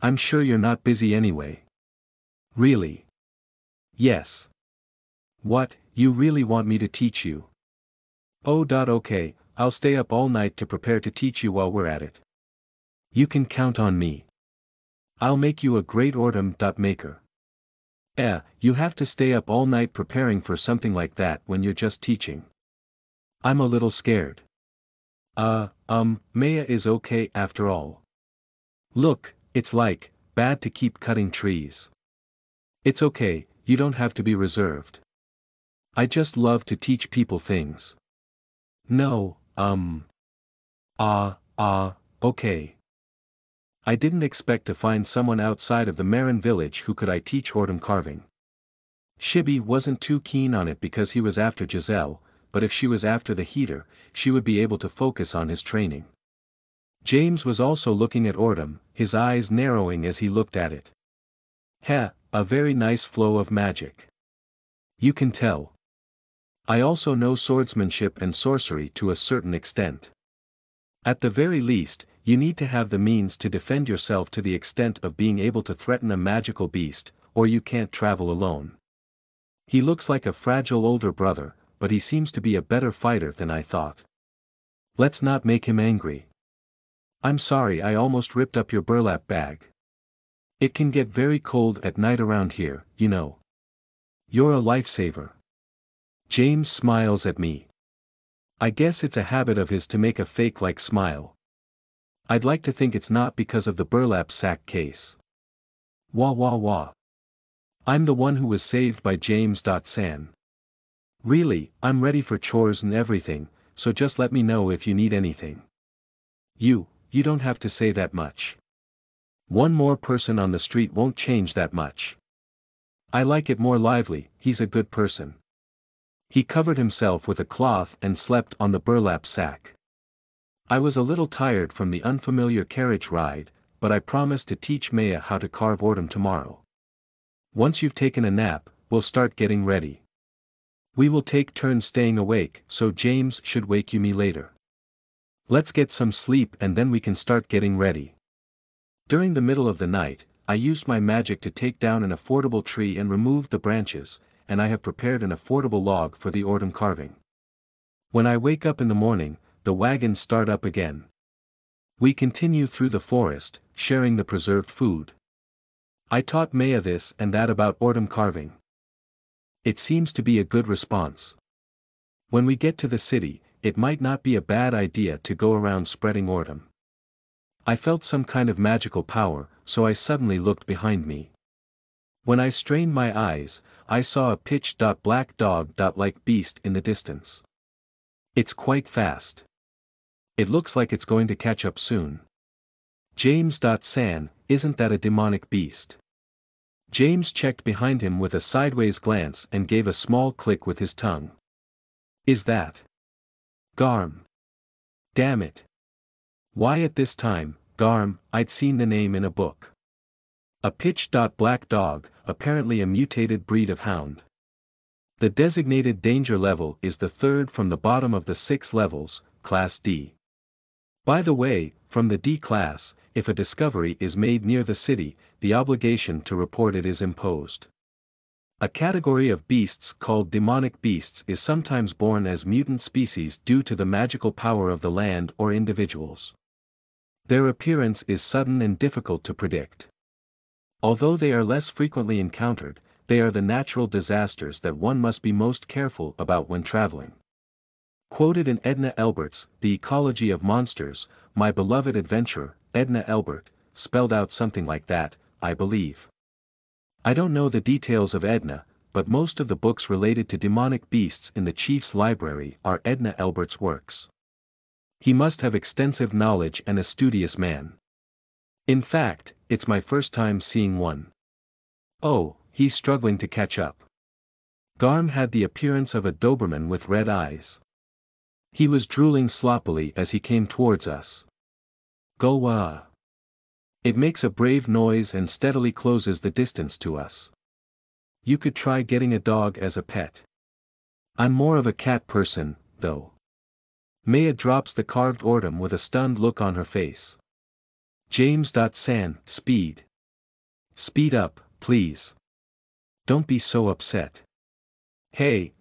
I'm sure you're not busy anyway. Really? Yes. What, you really want me to teach you? Oh. Okay, I'll stay up all night to prepare to teach you while we're at it. You can count on me. I'll make you a great ortem. Maker. You have to stay up all night preparing for something like that when you're just teaching. I'm a little scared. Maya is okay after all. Look, it's bad to keep cutting trees. It's okay, you don't have to be reserved. I just love to teach people things. No, okay. I didn't expect to find someone outside of the Marin village who could I teach ortem carving. Shibi wasn't too keen on it because he was after Giselle, but if she was after the heater, she would be able to focus on his training. James was also looking at ortem, his eyes narrowing as he looked at it. A very nice flow of magic. You can tell. I also know swordsmanship and sorcery to a certain extent. At the very least, you need to have the means to defend yourself to the extent of being able to threaten a magical beast, or you can't travel alone. He looks like a fragile older brother, but he seems to be a better fighter than I thought. Let's not make him angry. I'm sorry I almost ripped up your burlap bag. It can get very cold at night around here, you know. You're a lifesaver. James smiles at me. I guess it's a habit of his to make a fake-like smile. I'd like to think it's not because of the burlap sack case. Wah. I'm the one who was saved by James.san. Really, I'm ready for chores and everything, so just let me know if you need anything. You don't have to say that much. One more person on the street won't change that much. I like it more lively. He's a good person. He covered himself with a cloth and slept on the burlap sack. I was a little tired from the unfamiliar carriage ride, but I promised to teach Maya how to carve ortem tomorrow. Once you've taken a nap, we'll start getting ready. We will take turns staying awake, so James should wake me later. Let's get some sleep and then we can start getting ready. During the middle of the night, I used my magic to take down an affordable tree and remove the branches, and I have prepared an affordable log for the ortem carving. When I wake up in the morning, the wagons start up again. We continue through the forest, sharing the preserved food. I taught Maya this and that about ortem carving. It seems to be a good response. When we get to the city, it might not be a bad idea to go around spreading ortem. I felt some kind of magical power, so I suddenly looked behind me. When I strained my eyes, I saw a pitch-black dog-like beast in the distance. It's quite fast. It looks like it's going to catch up soon. James.san, isn't that a demonic beast? James checked behind him with a sideways glance and gave a small click with his tongue. Is that Garm? Damn it. Why at this time, Garm, I'd seen the name in a book. A pitch-black dog, apparently a mutated breed of hound. The designated danger level is the third from the bottom of the 6 levels, Class D. By the way, from the D class, if a discovery is made near the city, the obligation to report it is imposed. A category of beasts called demonic beasts is sometimes born as mutant species due to the magical power of the land or individuals. Their appearance is sudden and difficult to predict. Although they are less frequently encountered, they are the natural disasters that one must be most careful about when traveling. Quoted in Edna Elbert's The Ecology of Monsters, my beloved adventurer, Edna Elbert, spelled out something like that, I believe. I don't know the details of Edna, but most of the books related to demonic beasts in the chief's library are Edna Elbert's works. He must have extensive knowledge and a studious man. In fact, it's my first time seeing one. Oh, he's struggling to catch up. Garm had the appearance of a Doberman with red eyes. He was drooling sloppily as he came towards us. Go-wah. It makes a brave noise and steadily closes the distance to us. You could try getting a dog as a pet. I'm more of a cat person, though. Maya drops the carved ortem with a stunned look on her face. James.san, speed. Speed up, please. Don't be so upset. Hey.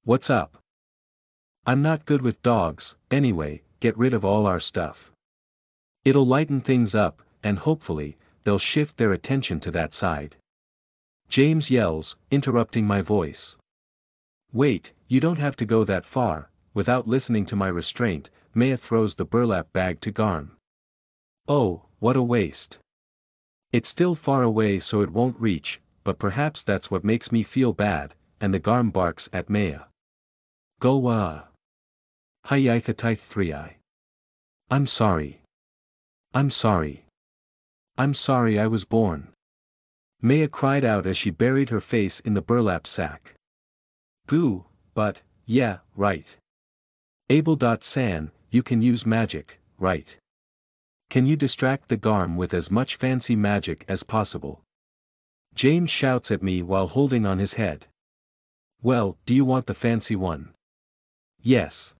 What's up? I'm not good with dogs, anyway, get rid of all our stuff. It'll lighten things up, and hopefully, they'll shift their attention to that side. James yells, interrupting my voice. Wait, you don't have to go that far. Without listening to my restraint, Maya throws the burlap bag to Garm. Oh, what a waste. It's still far away so it won't reach, but perhaps that's what makes me feel bad, and the Garm barks at Maya. Go-wah. Hi-yi-tha-tith-3i. I'm sorry. I'm sorry. I'm sorry I was born. Maya cried out as she buried her face in the burlap sack. Goo, but, yeah, right. Abel.san, you can use magic, right? Can you distract the Garm with as much fancy magic as possible? James shouts at me while holding on his head. Well, do you want the fancy one? Yes.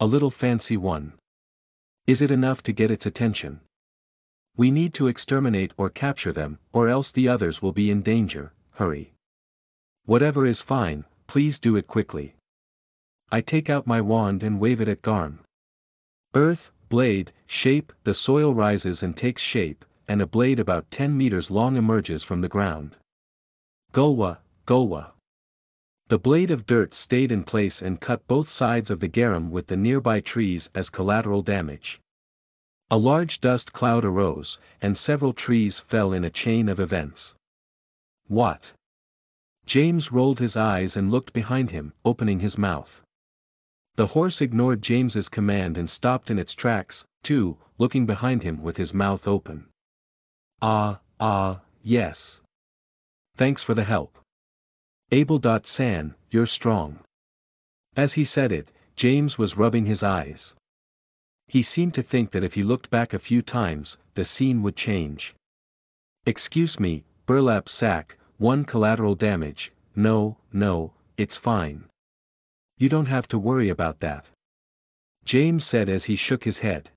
A little fancy one. Is it enough to get its attention? We need to exterminate or capture them, or else the others will be in danger, hurry. Whatever is fine, please do it quickly. I take out my wand and wave it at Garm. Earth, blade, shape, the soil rises and takes shape, and a blade about 10 meters long emerges from the ground. Go-wah. The blade of dirt stayed in place and cut both sides of the garum with the nearby trees as collateral damage. A large dust cloud arose, and several trees fell in a chain of events. What? James rolled his eyes and looked behind him, opening his mouth. The horse ignored James's command and stopped in its tracks, too, looking behind him with his mouth open. Yes. Thanks for the help. Abel.san, you're strong. As he said it, James was rubbing his eyes. He seemed to think that if he looked back a few times, the scene would change. Excuse me, burlap sack, 1 collateral damage, no, it's fine. You don't have to worry about that. James said as he shook his head.